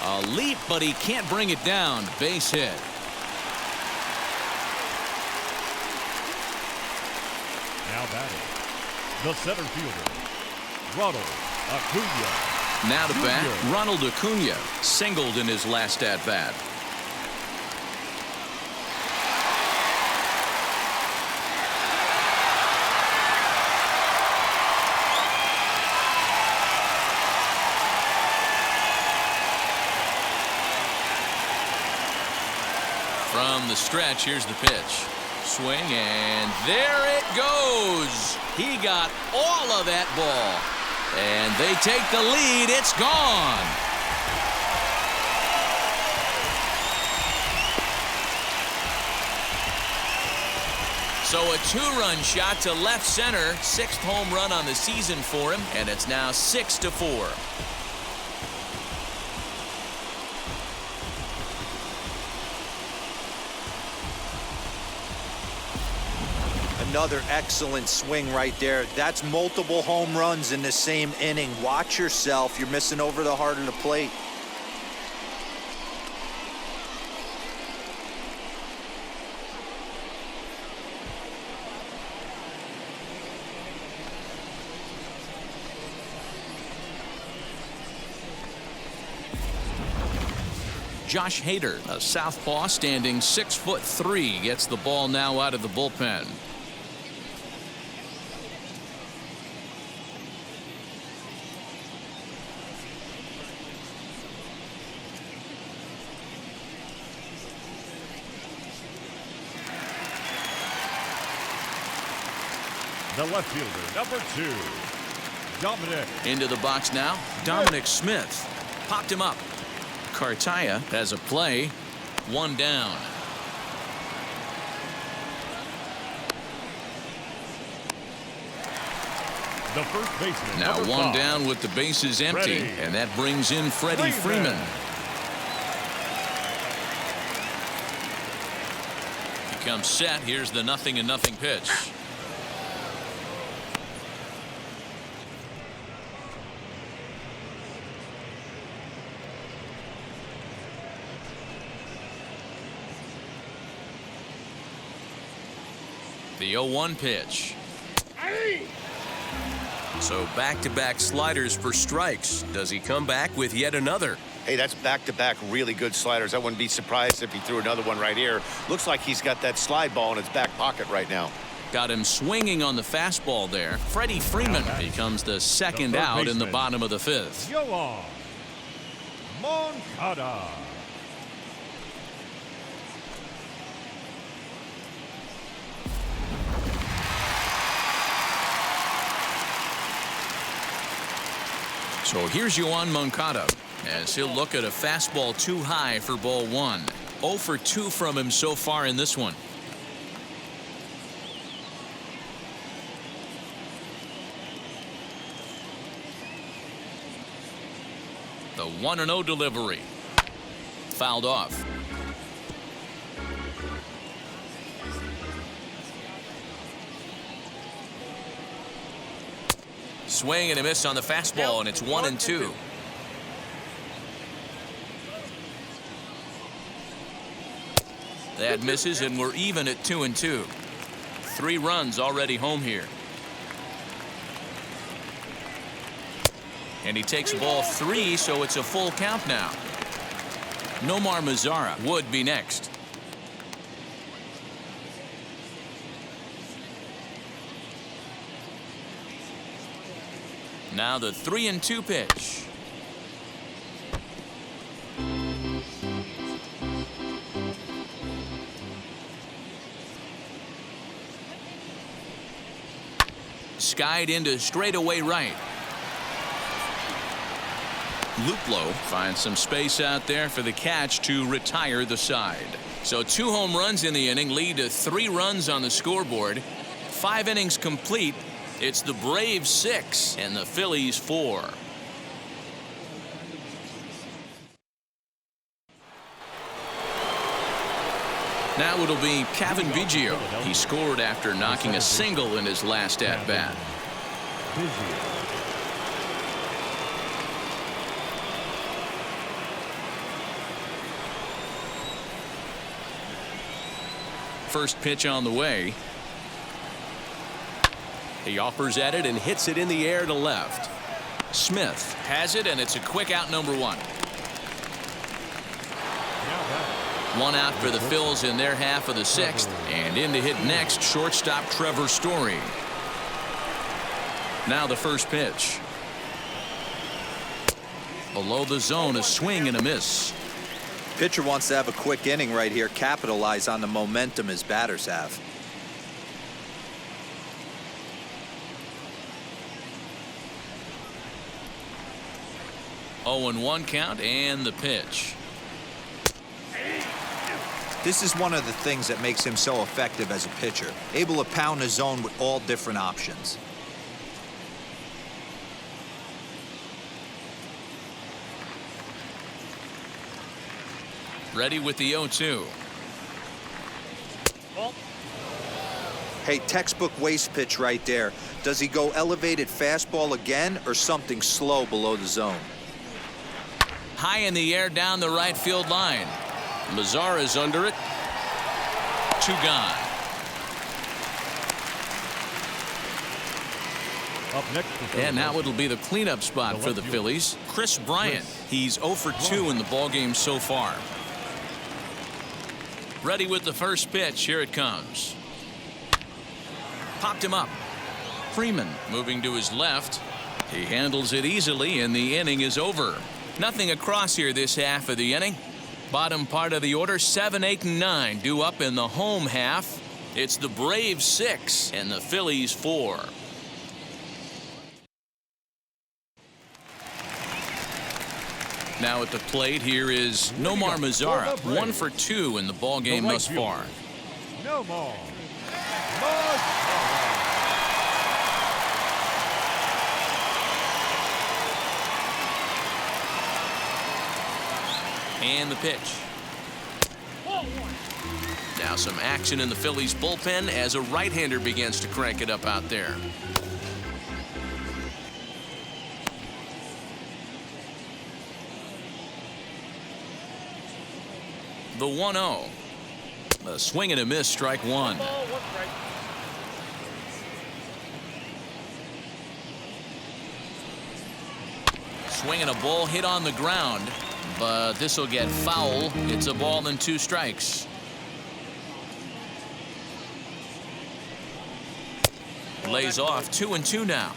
A leap, but he can't bring it down. Base hit. Now batting, the center fielder, Ronald Acuna. Now to bat, Ronald Acuna, singled in his last at-bat. From the stretch, here's the pitch. Swing, and there it goes. He got all of that ball. And they take the lead. It's gone. So a 2-run shot to left center. 6th home run on the season for him, and it's now 6-4. Another excellent swing right there. That's multiple home runs in the same inning. Watch yourself. You're missing over the heart of the plate. Josh Hader, a southpaw standing 6'3", gets the ball now out of the bullpen. The left fielder, number 2, Dominic. Into the box now, Dominic Smith. Popped him up. Cartaya has a play. 1 down. The first baseman, Now number 1 5, down with the bases empty, Freddie and that brings in Freddie Freeman. He comes set. Here's the 0-0 pitch. The 0-1 pitch. So back-to-back sliders for strikes. Does he come back with yet another? Hey, that's back-to-back really good sliders. I wouldn't be surprised if he threw another one right here. Looks like he's got that slide ball in his back pocket right now. Got him swinging on the fastball there. Freddie Freeman becomes the second out in the bottom of the 5th. Yoan Moncada. So here's Yoan Moncada as he'll look at a fastball too high for ball 1. 0 for 2 from him so far in this one. The 1-0 delivery. Fouled off. Swing and a miss on the fastball, and it's 1-2. That misses, and we're even at 2-2. 3 runs already home here. And he takes ball 3, so it's a full count now. Nomar Mazara would be next. Now the 3-2 pitch. Skied into straightaway right. Luplow finds some space out there for the catch to retire the side. So 2 home runs in the inning lead to 3 runs on the scoreboard. 5 innings complete. It's the Braves 6 and the Phillies 4. Now it'll be Kevin Biggio. He scored after knocking a single in his last at-bat. First pitch on the way. He offers at it and hits it in the air to left. Smith has it, and it's a quick out, number 1. One out for the Phils in their half of the 6th, and in to hit next, shortstop Trevor Story. Now the first pitch. Below the zone, a swing and a miss. Pitcher wants to have a quick inning right here, capitalize on the momentum his batters have. Oh, and 1 count, and the pitch. This is one of the things that makes him so effective as a pitcher, able to pound the zone with all different options. Ready with the 0-2. Hey, textbook waste pitch right there. Does he go elevated fastball again or something slow below the zone? High in the air down the right field line. Mazara's under it. 2 gone. Up next, And now it'll be the cleanup spot for the Phillies. Chris Bryant. He's 0 for 2 in the ballgame so far. Ready with the first pitch. Here it comes. Popped him up. Freeman moving to his left. He handles it easily, and the inning is over. Nothing across here this half of the inning. Bottom part of the order, 7, 8, and 9 due up in the home half. It's the Braves 6 and the Phillies 4. Now at the plate here is Nomar Mazara, 1 for 2 in the ball game thus far. Nomar. And the pitch. Now some action in the Phillies bullpen as a right-hander begins to crank it up out there. The 1-0. A swing and a miss, strike 1. Swinging a ball hit on the ground, but this will get foul. It's a ball and 2 strikes. Lays off 2-2 now.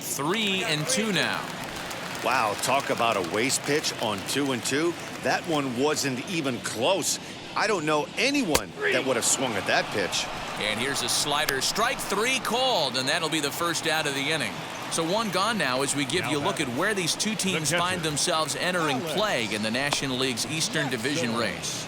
Three and 2 now. Wow, talk about a waste pitch on 2-2. That one wasn't even close. I don't know anyone that would have swung at that pitch. And here's a slider. Strike 3 called, and that'll be the first out of the inning. So 1 gone now as we give you a look at where these 2 teams find themselves entering play in the National League's Eastern Division race.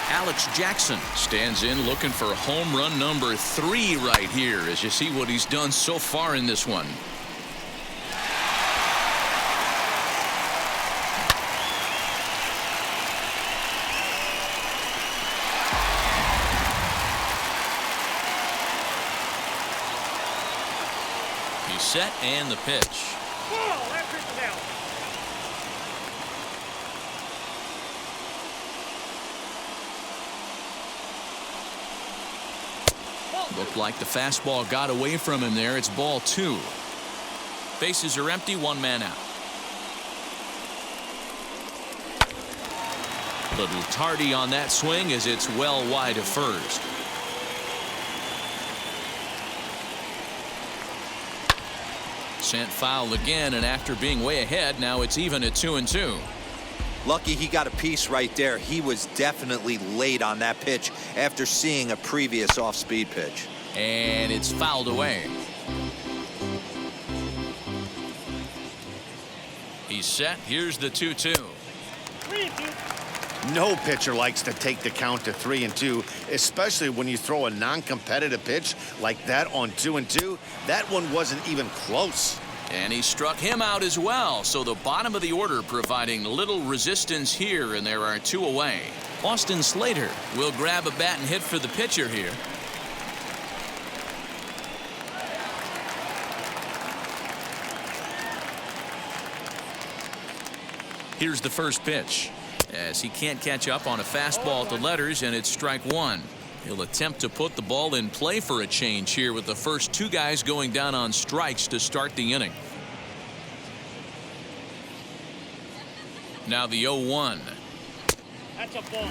Alex Jackson stands in looking for home run number 3 right here as you see what he's done so far in this one. He's set and the pitch. Looked like the fastball got away from him there. It's ball 2. Bases are empty, 1 man out. Little tardy on that swing as it's well wide of first. Sent foul again, and after being way ahead, now it's even at 2-2. Lucky he got a piece right there. He was definitely late on that pitch after seeing a previous off-speed pitch. And it's fouled away. He's set. Here's the 2-2. 3-2. No pitcher likes to take the count to 3-2, especially when you throw a non-competitive pitch like that on 2-2. That one wasn't even close. And he struck him out as well. So the bottom of the order providing little resistance here, and there are 2 away. Austin Slater will grab a bat and hit for the pitcher here. Here's the first pitch, as he can't catch up on a fastball at the letters, and it's strike 1. He'll attempt to put the ball in play for a change here with the first 2 guys going down on strikes to start the inning. Now the 0-1. That's a ball.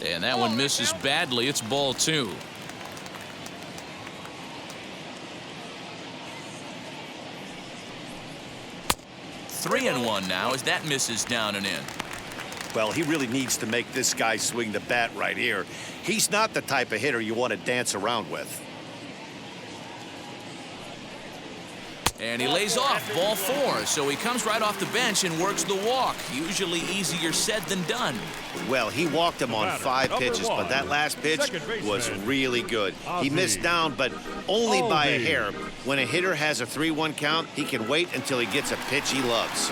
And that one misses badly. It's ball 2. 3-1 now as that misses down and in. Well, he really needs to make this guy swing the bat right here. He's not the type of hitter you want to dance around with. And he lays off ball 4, so he comes right off the bench and works the walk. Usually easier said than done. Well, he walked him on 5 pitches, but that last pitch was really good. He missed down, but only by a hair. When a hitter has a 3-1 count, he can wait until he gets a pitch he loves.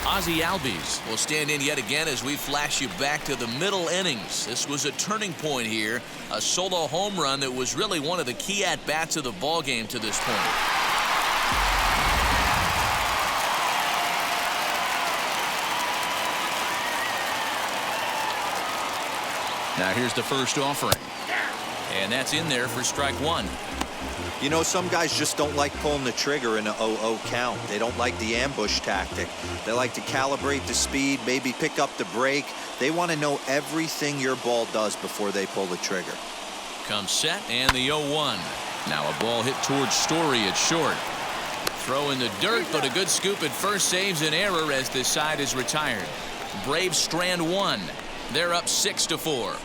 Ozzie Albies will stand in yet again as we flash you back to the middle innings. This was a turning point here, a solo home run that was really one of the key at-bats of the ballgame to this point. Now here's the first offering, and that's in there for strike 1. You know, some guys just don't like pulling the trigger in a 0-0 count. They don't like the ambush tactic. They like to calibrate the speed, maybe pick up the break. They want to know everything your ball does before they pull the trigger. Comes set, and the 0-1. Now a ball hit towards Story at short. Throw in the dirt, but a good scoop at first saves an error as this side is retired. Braves strand 1. They're up 6-4.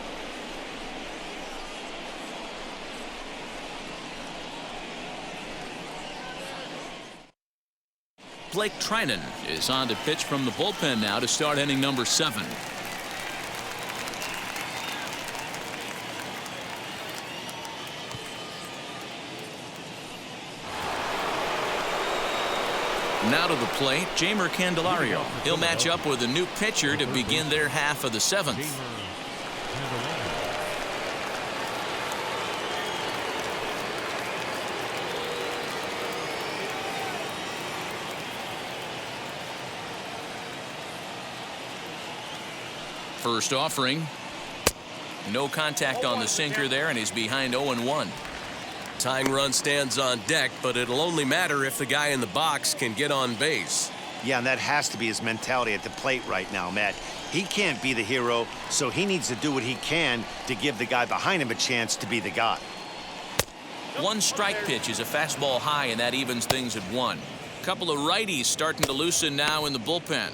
Blake Trinan is on to pitch from the bullpen now to start inning number 7. Now to the plate, Jeimer Candelario. He'll match up with a new pitcher to begin their half of the 7th. First offering. No contact on the sinker there, and he's behind 0-1. Tying run stands on deck, but it'll only matter if the guy in the box can get on base. Yeah, and that has to be his mentality at the plate right now, Matt. He can't be the hero, so he needs to do what he can to give the guy behind him a chance to be the guy. One strike pitch is a fastball high, and that evens things at 1. Couple of righties starting to loosen now in the bullpen.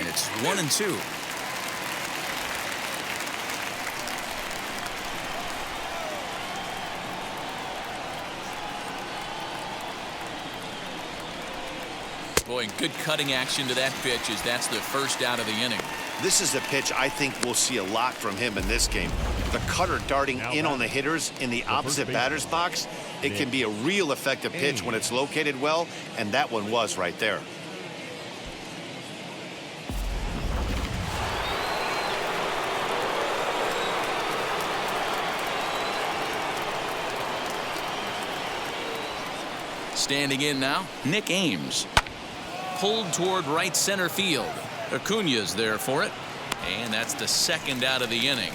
It's 1-2. Boy, good cutting action to that pitch as that's the first out of the inning. This is a pitch I think we'll see a lot from him in this game. The cutter darting in on the hitters in the opposite batter's box. It can be a real effective pitch when it's located well, and that one was right there. Standing in now, Nick Ames. Pulled toward right center field. Acuna's there for it. And that's the second out of the inning.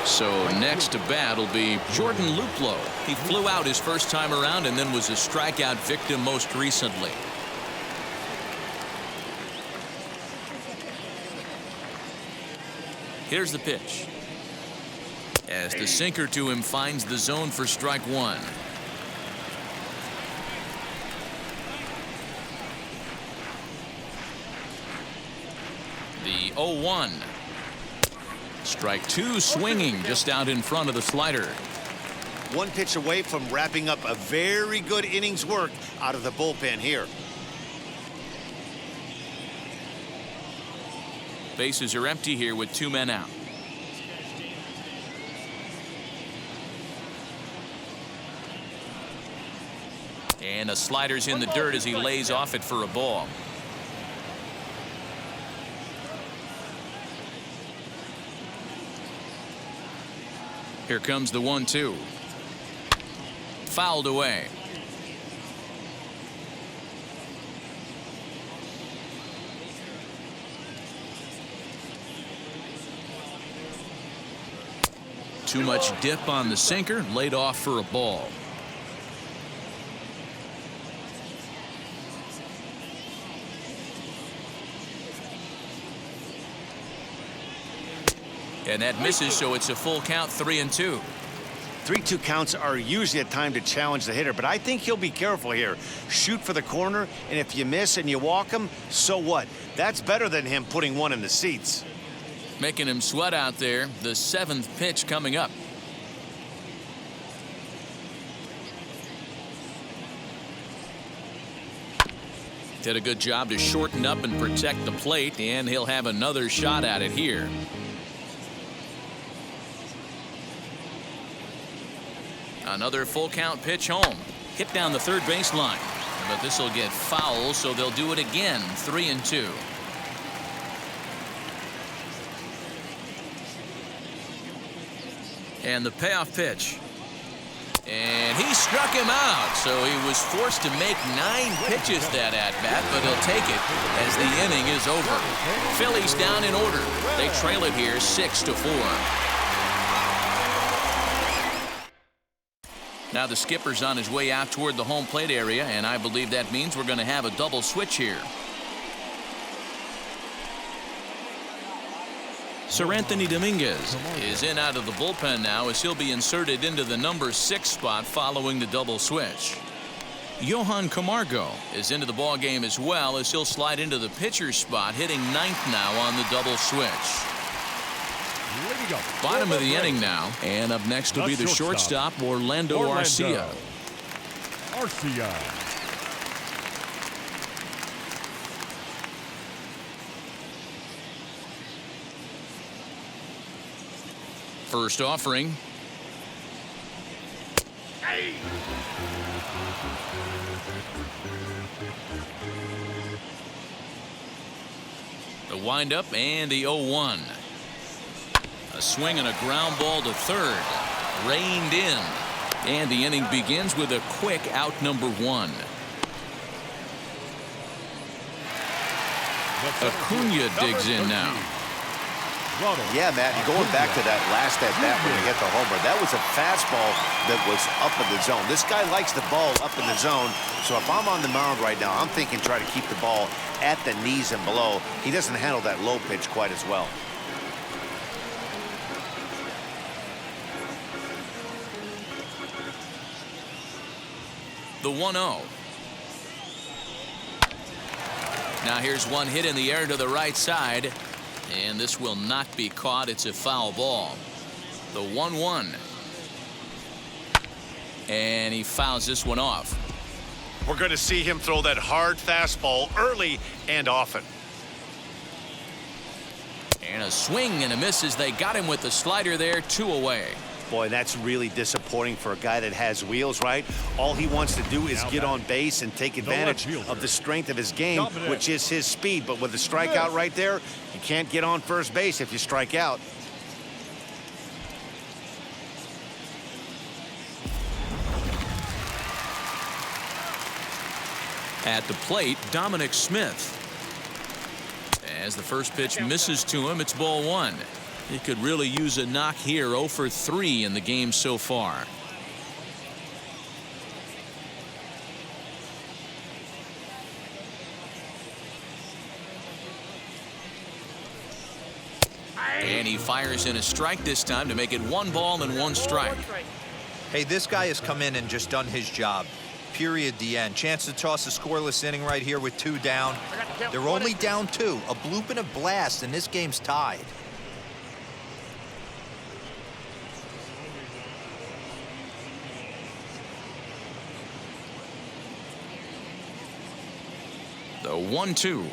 So next to bat will be Jordan Luplow. He flew out his first time around and then was a strikeout victim most recently. Here's the pitch. as the sinker to him finds the zone for strike one. The 0-1. Strike two swinging just out in front of the slider. One pitch away from wrapping up a very good innings work out of the bullpen here. Bases are empty here with 2 men out. And a slider's in the dirt as he lays off it for a ball. Here comes the 1-2. Fouled away. Too much dip on the sinker, laid off for a ball. And that misses, so it's a full count, 3-2. 3-2 counts are usually a time to challenge the hitter, but I think he'll be careful here. Shoot for the corner, and if you miss and you walk him, so what? That's better than him putting one in the seats. Making him sweat out there. The 7th pitch coming up. Did a good job to shorten up and protect the plate, and he'll have another shot at it here. Another full count pitch home. Hit down the third baseline. But this will get foul, so they'll do it again. 3-2. And the payoff pitch. And he struck him out, so he was forced to make 9 pitches that at-bat, but he'll take it as the inning is over. Phillies down in order. They trail it here 6-4. Now the skipper's on his way out toward the home plate area, and I believe that means we're going to have a double switch here. Sir Anthony Dominguez is in out of the bullpen now as he'll be inserted into the number 6 spot following the double switch. Johan Camargo is into the ball game as well as he'll slide into the pitcher's spot, hitting 9th now on the double switch. Bottom of the inning now, and up next will be the shortstop, Orlando Arcia. First offering. The windup and the 0-1. A swing and a ground ball to third. Reined in. And the inning begins with a quick out number 1. Acuna digs in now. Yeah, Matt, going back to that last at-bat when he hit the homer, that was a fastball that was up in the zone. This guy likes the ball up in the zone, so if I'm on the mound right now, I'm thinking try to keep the ball at the knees and below. He doesn't handle that low pitch quite as well. The 1-0. Now here's one hit in the air to the right side. And this will not be caught. It's a foul ball. The 1-1. And he fouls this one off. We're going to see him throw that hard fastball early and often. And a swing and a miss as they got him with the slider there. 2 away. Boy, that's really disappointing for a guy that has wheels, right? All he wants to do is get on base and take advantage of the strength of his game, which is his speed. But with the strikeout right there, you can't get on first base if you strike out. At the plate, Dominic Smith. As the first pitch misses to him, it's ball 1. He could really use a knock here. 0 for 3 in the game so far. And he fires in a strike this time to make it 1 ball and 1 strike. Hey, this guy has come in and just done his job. Period, the end. Chance to toss a scoreless inning right here with 2 down. They're only down 2. A bloop and a blast, and this game's tied. The 1-2.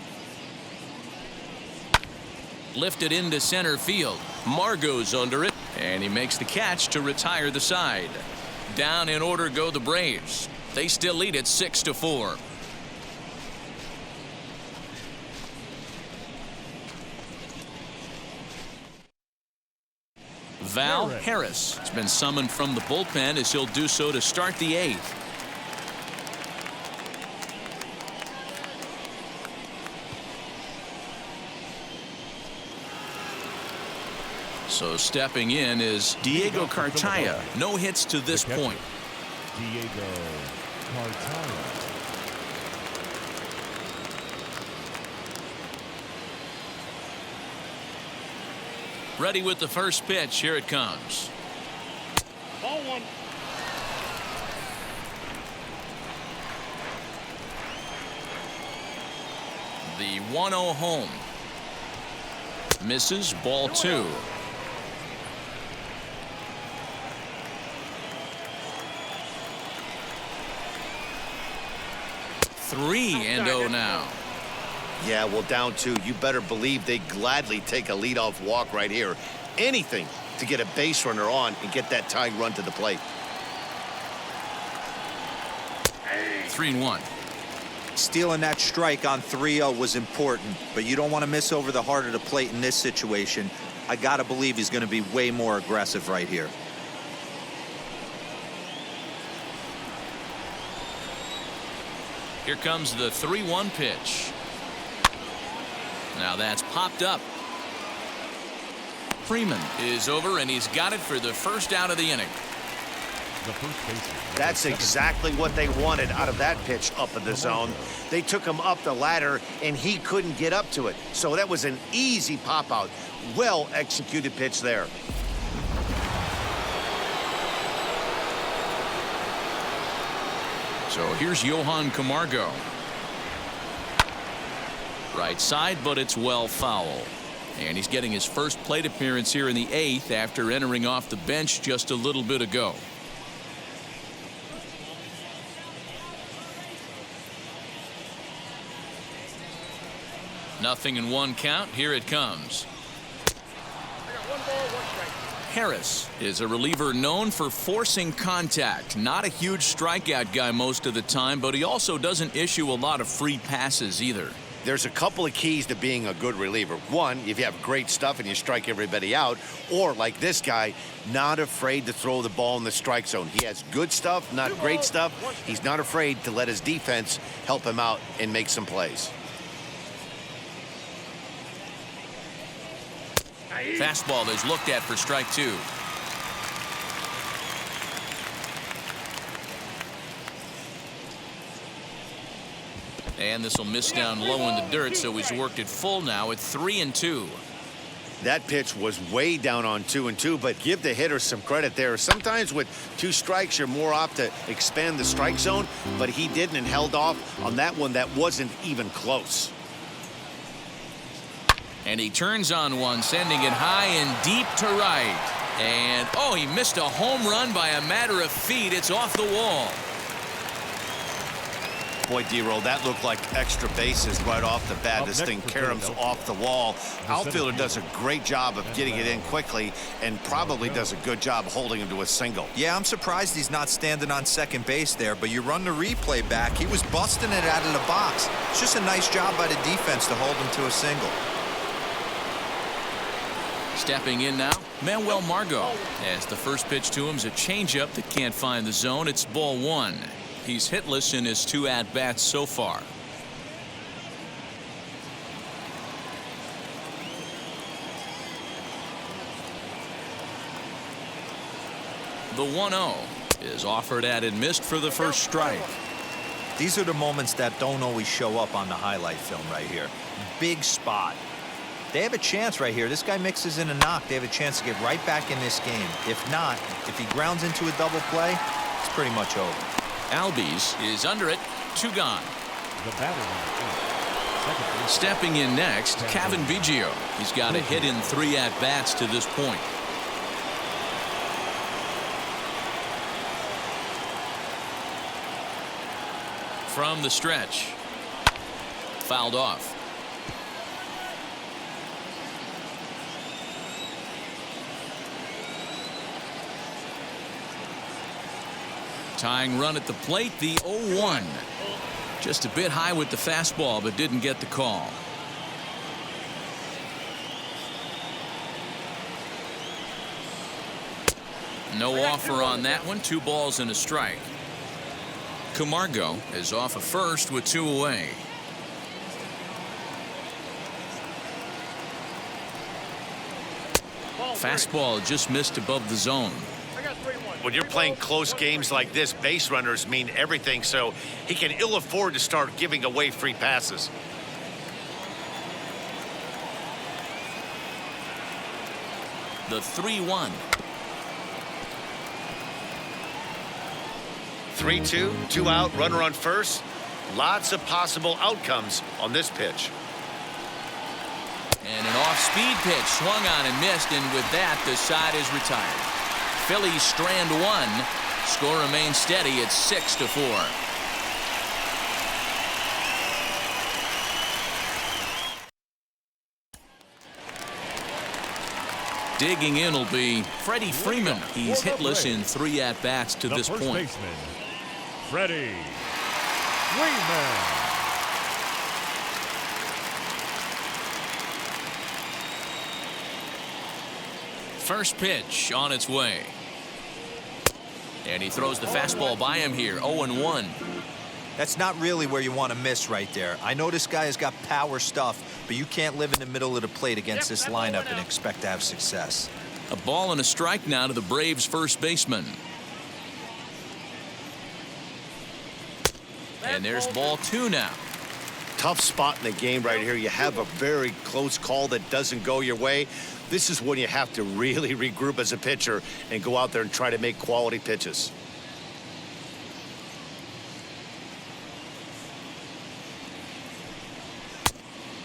Lifted into center field. Margot's under it. And he makes the catch to retire the side. Down in order go the Braves. They still lead it 6-4. Val Harris has been summoned from the bullpen as he'll do so to start the 8th. So stepping in is Diego Cartaya. No hits to this point. Diego Cartaya. Ready with the first pitch. Here it comes. Ball 1. The 1-0 home. Misses. Ball 2. Three and 0 now. Yeah, well, down 2. You better believe they gladly take a leadoff walk right here. Anything to get a base runner on and get that tying run to the plate. 3-1. Stealing that strike on 3-0 was important, but you don't want to miss over the heart of the plate in this situation. I got to believe he's going to be way more aggressive right here. Here comes the 3-1 pitch. Now that's popped up. Freeman is over, and he's got it for the first out of the inning. The first baseman. That's exactly what they wanted out of that pitch up in the zone. They took him up the ladder, and he couldn't get up to it. So that was an easy pop-out. Well-executed pitch there. So here's Johan Camargo. Right side, but it's well foul. And he's getting his first plate appearance here in the 8th after entering off the bench just a little bit ago. Nothing in 1 count. Here it comes. Harris is a reliever known for forcing contact. Not a huge strikeout guy most of the time, but he also doesn't issue a lot of free passes either. There's a couple of keys to being a good reliever. One, if you have great stuff and you strike everybody out, or like this guy, not afraid to throw the ball in the strike zone. He has good stuff, not great stuff. He's not afraid to let his defense help him out and make some plays. Fastball is looked at for strike 2. And this will miss down low in the dirt, so he's worked it full now at 3-2. That pitch was way down on 2-2, but give the hitter some credit there. Sometimes with 2 strikes, you're more apt to expand the strike zone, but he didn't and held off on that one that wasn't even close. And he turns on one, sending it high and deep to right. And, oh, he missed a home run by a matter of feet. It's off the wall. Boy, D-Roll, that looked like extra bases right off the bat. This thing caroms off the wall. Outfielder does a great job of getting it in quickly and probably does a good job holding him to a single. Yeah, I'm surprised he's not standing on second base there, but you run the replay back. He was busting it out of the box. It's just a nice job by the defense to hold him to a single. Stepping in now, Manuel Margot. As the first pitch to him is a changeup that can't find the zone. It's ball 1. He's hitless in his 2 at-bats so far. The 1-0 is offered at and missed for the first strike. These are the moments that don't always show up on the highlight film right here. Big spot. They have a chance right here. This guy mixes in a knock. They have a chance to get right back in this game. If not, if he grounds into a double play, it's pretty much over. Albies is under it. 2 gone. The batter. Stepping in next, Kevin Biggio. He's got a hit in 3 at-bats to this point. From the stretch. Fouled off. Tying run at the plate, the 0-1. Just a bit high with the fastball, but didn't get the call. No offer on that one. 2 balls and a strike. Camargo is off of first with 2 away. Fastball just missed above the zone. When you're playing close games like this, base runners mean everything, so he can ill afford to start giving away free passes. The 3-1. 3-2, 2 out, runner on first. Lots of possible outcomes on this pitch. And an off-speed pitch swung on and missed, and with that, the side is retired. Phillies strand 1. Score remains steady. It's 6-4. Digging in will be Freddie Freeman. He's hitless in 3 at-bats to this point. Baseman, Freddie Freeman. First pitch on its way. And he throws the fastball by him here. 0-1. That's not really where you want to miss right there. I know this guy has got power stuff, but you can't live in the middle of the plate against this lineup and expect to have success. A ball and a strike now to the Braves first baseman. And there's ball 2 now. Tough spot in the game right here. You have a very close call that doesn't go your way. This is when you have to really regroup as a pitcher and go out there and try to make quality pitches.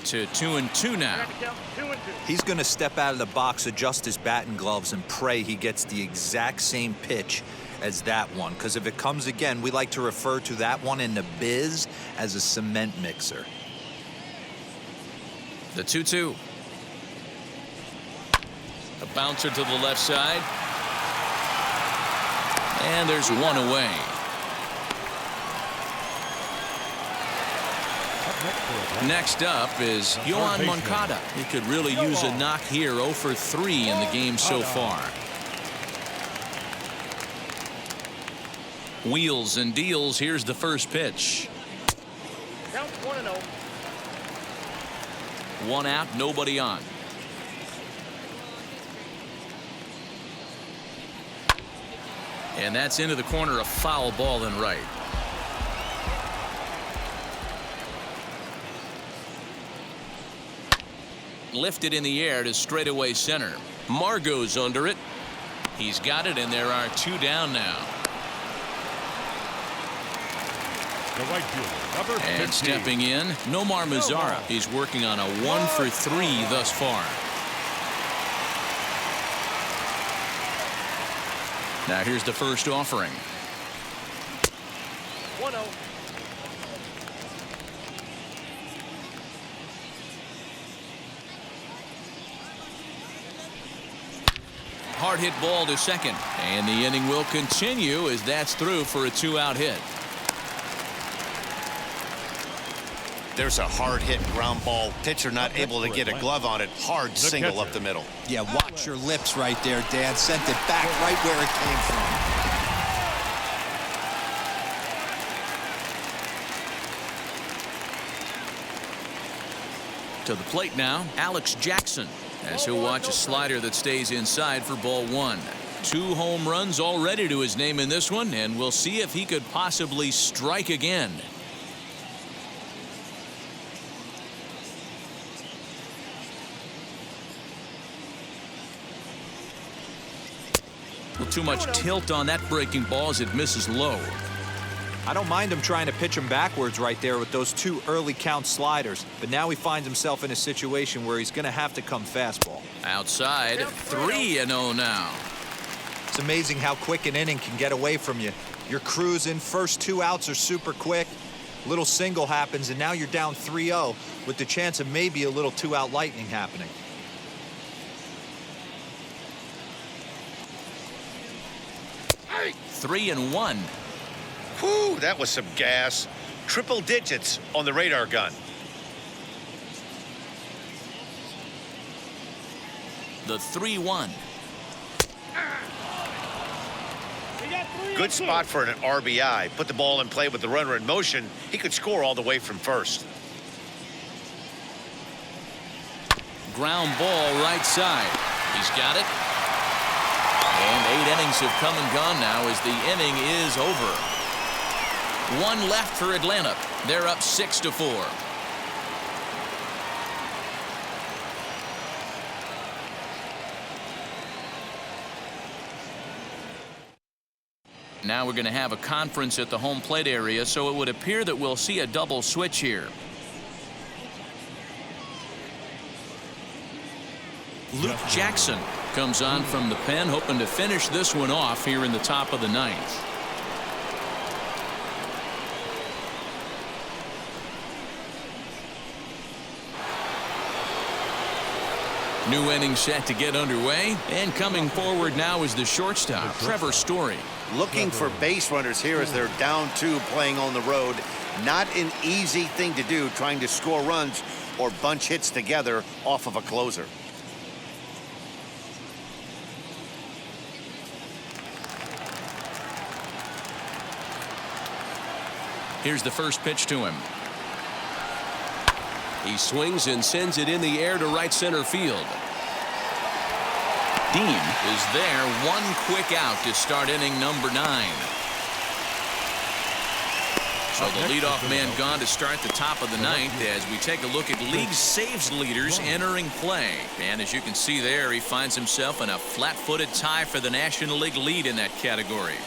To 2-2 now. He's going to step out of the box, adjust his batting gloves, and pray he gets the exact same pitch as that one. Because if it comes again, we like to refer to that one in the biz as a cement mixer. The 2-2. A bouncer to the left side. And there's 1 away. Next up is Yohan Moncada. He could really use a knock here. 0 for 3 in the game so far. Wheels and deals. Here's the first pitch. Count 1-0. 1 out, nobody on. And that's into the corner, a foul ball and right. Lifted in the air to straightaway center. Margot's under it. He's got it, and there are 2 down now. The right fielder, number 50. And stepping in, Nomar Mazara. He's working on a 1 for 3 thus far. Now here's the first offering. 1-0. Hard hit ball to second. And the inning will continue as that's through for a 2-out hit. There's a hard hit ground ball. Pitcher not able to get a glove on it. Hard single up the middle. Yeah, watch your lips right there, Dan. Sent it back right where it came from. To the plate now, Alex Jackson, as he'll watch a slider that stays inside for ball 1. 2 home runs already to his name in this one, and we'll see if he could possibly strike again. little too much tilt on that breaking ball as it misses low. I don't mind him trying to pitch him backwards right there with those 2 early count sliders, but now he finds himself in a situation where he's going to have to come fastball. Outside, 3-0 now. It's amazing how quick an inning can get away from you. You're cruising, first 2 outs are super quick, little single happens, and now you're down 3-0 with the chance of maybe a little 2-out lightning happening. Hey. 3-1. Whew, that was some gas. Triple digits on the radar gun. The 3-1. Good spot for an RBI. Put the ball in play with the runner in motion. He could score all the way from first. Ground ball right side. He's got it. And 8 innings have come and gone now as the inning is over. 1 left for Atlanta. They're up 6-4. Now we're going to have a conference at the home plate area, so it would appear that we'll see a double switch here. Luke Jackson comes on from the pen, hoping to finish this one off here in the top of the 9th. New inning set to get underway, and coming forward now is the shortstop, Trevor Story. Looking for base runners here as they're down 2 playing on the road. Not an easy thing to do, trying to score runs or bunch hits together off of a closer. Here's the first pitch to him. He swings and sends it in the air to right center field. Dean is there. 1 quick out to start inning number 9. So the leadoff man gone to start the top of the 9th as we take a look at league saves leaders entering play. And as you can see there, he finds himself in a flat-footed tie for the National League lead in that category.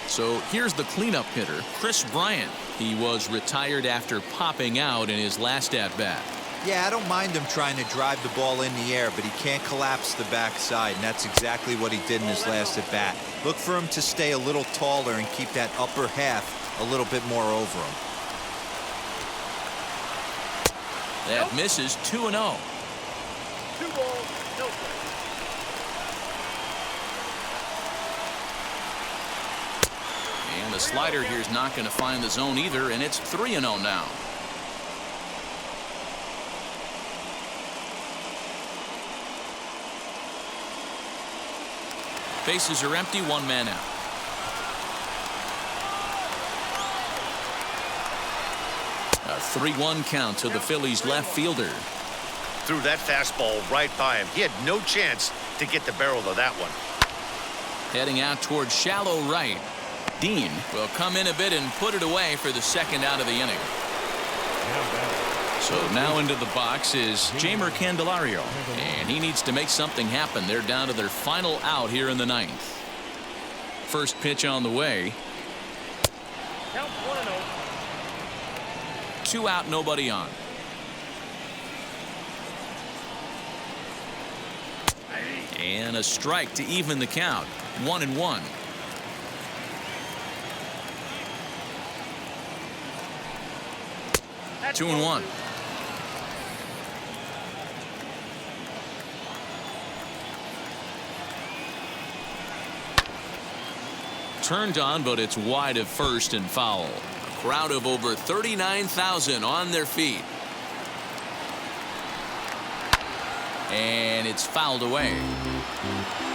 So here's the cleanup hitter, Chris Bryant. He was retired after popping out in his last at-bat. Yeah, I don't mind him trying to drive the ball in the air, but he can't collapse the backside, and that's exactly what he did in his last at-bat. Look for him to stay a little taller and keep that upper half a little bit more over him. That misses. 2-0. 2 balls, no strikes. And the slider here is not going to find the zone either, and it's 3-0 now. Bases are empty, 1 man out. A 3-1 count to the Phillies left fielder. Threw that fastball right by him. He had no chance to get the barrel of that one. Heading out towards shallow right. Dean will come in a bit and put it away for the 2nd out of the inning. So now into the box is Jeimer Candelario, and he needs to make something happen. They're down to their final out here in the 9th. First pitch on the way. Count 1-0. 2 out, nobody on. And a strike to even the count. 1-1. That's 2-1. Turned on, but it's wide of first and foul. A crowd of over 39,000 on their feet. And it's fouled away.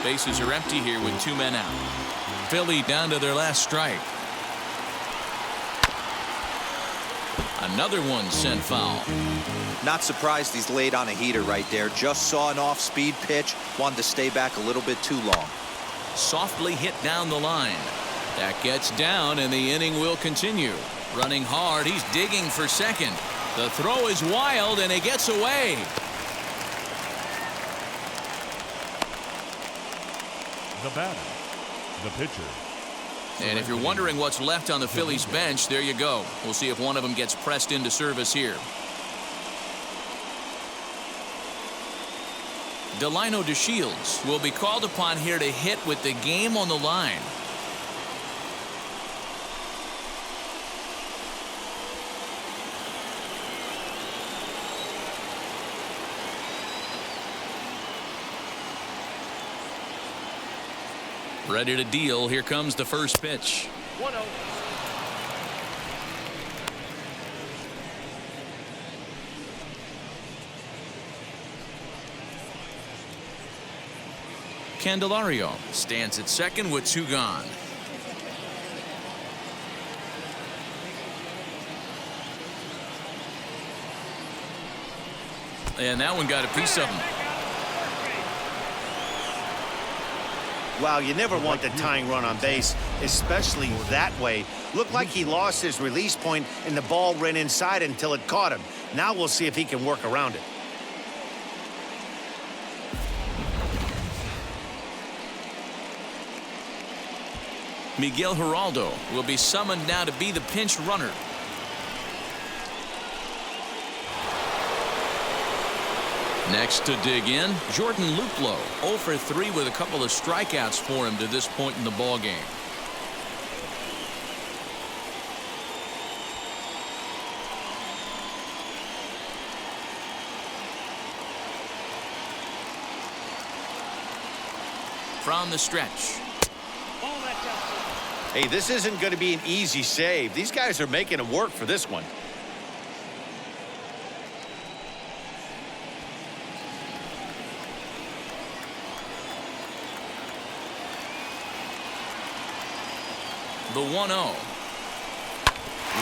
Bases are empty here with 2 men out. Philly down to their last strike. Another one sent foul. Not surprised he's laid on a heater right there. Just saw an off-speed pitch. Wanted to stay back a little bit too long. Softly hit down the line. That gets down, and the inning will continue. Running hard, he's digging for second. The throw is wild, and it gets away. The batter, the pitcher. And if you're wondering what's left on the Phillies bench, there you go. We'll see if one of them gets pressed into service here. Delino DeShields will be called upon here to hit with the game on the line. Ready to deal. Here comes the first pitch. 1-0. Candelario stands at second with 2 gone. And that one got a piece of him. Well, you never want the tying run on base, especially that way. Looked like he lost his release point and the ball ran inside until it caught him. Now we'll see if he can work around it. Miguel Geraldo will be summoned now to be the pinch runner. Next to dig in, Jordan Luplow, 0 for 3 with a couple of strikeouts for him to this point in the ball game. From the stretch. Hey, this isn't going to be an easy save. These guys are making him work for this one. The 1-0.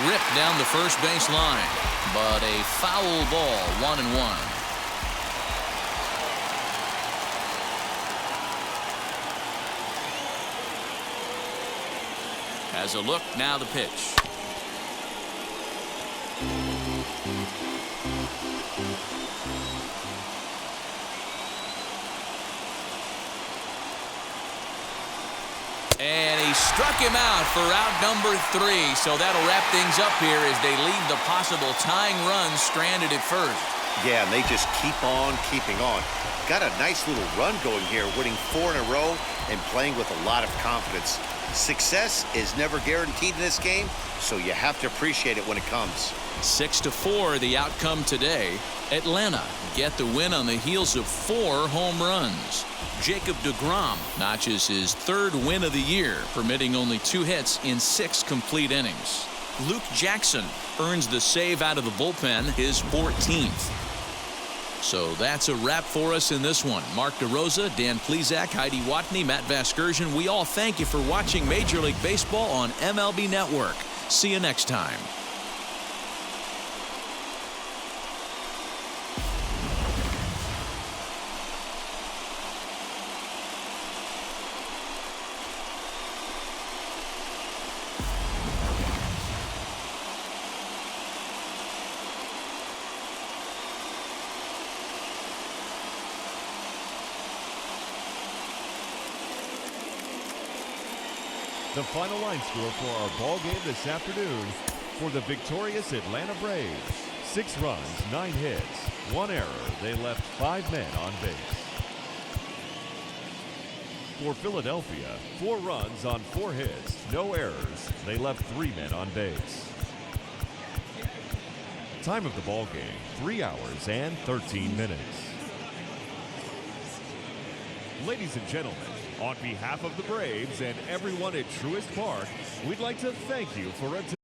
Ripped down the first base line, but a foul ball, 1-1. Has a look, now the pitch. And he struck him out for out number 3. So that'll wrap things up here as they leave the possible tying run stranded at first. Yeah, and they just keep on keeping on. Got a nice little run going here, winning 4 in a row and playing with a lot of confidence. Success is never guaranteed in this game, so you have to appreciate it when it comes. 6-4 the outcome today. Atlanta get the win on the heels of 4 home runs. Jacob deGrom notches his 3rd win of the year, permitting only 2 hits in 6 complete innings. Luke Jackson earns the save out of the bullpen, his 14th. So that's a wrap for us in this one. Mark DeRosa, Dan Plesac, Heidi Watney, Matt Vasgersian, we all thank you for watching Major League Baseball on MLB Network. See you next time. The final line score for our ball game this afternoon for the victorious Atlanta Braves. 6 runs, 9 hits, 1 error. They left 5 men on base. For Philadelphia, 4 runs on 4 hits, no errors. They left 3 men on base. Time of the ball game, 3 hours and 13 minutes. Ladies and gentlemen, on behalf of the Braves and everyone at Truist Park, we'd like to thank you for attending.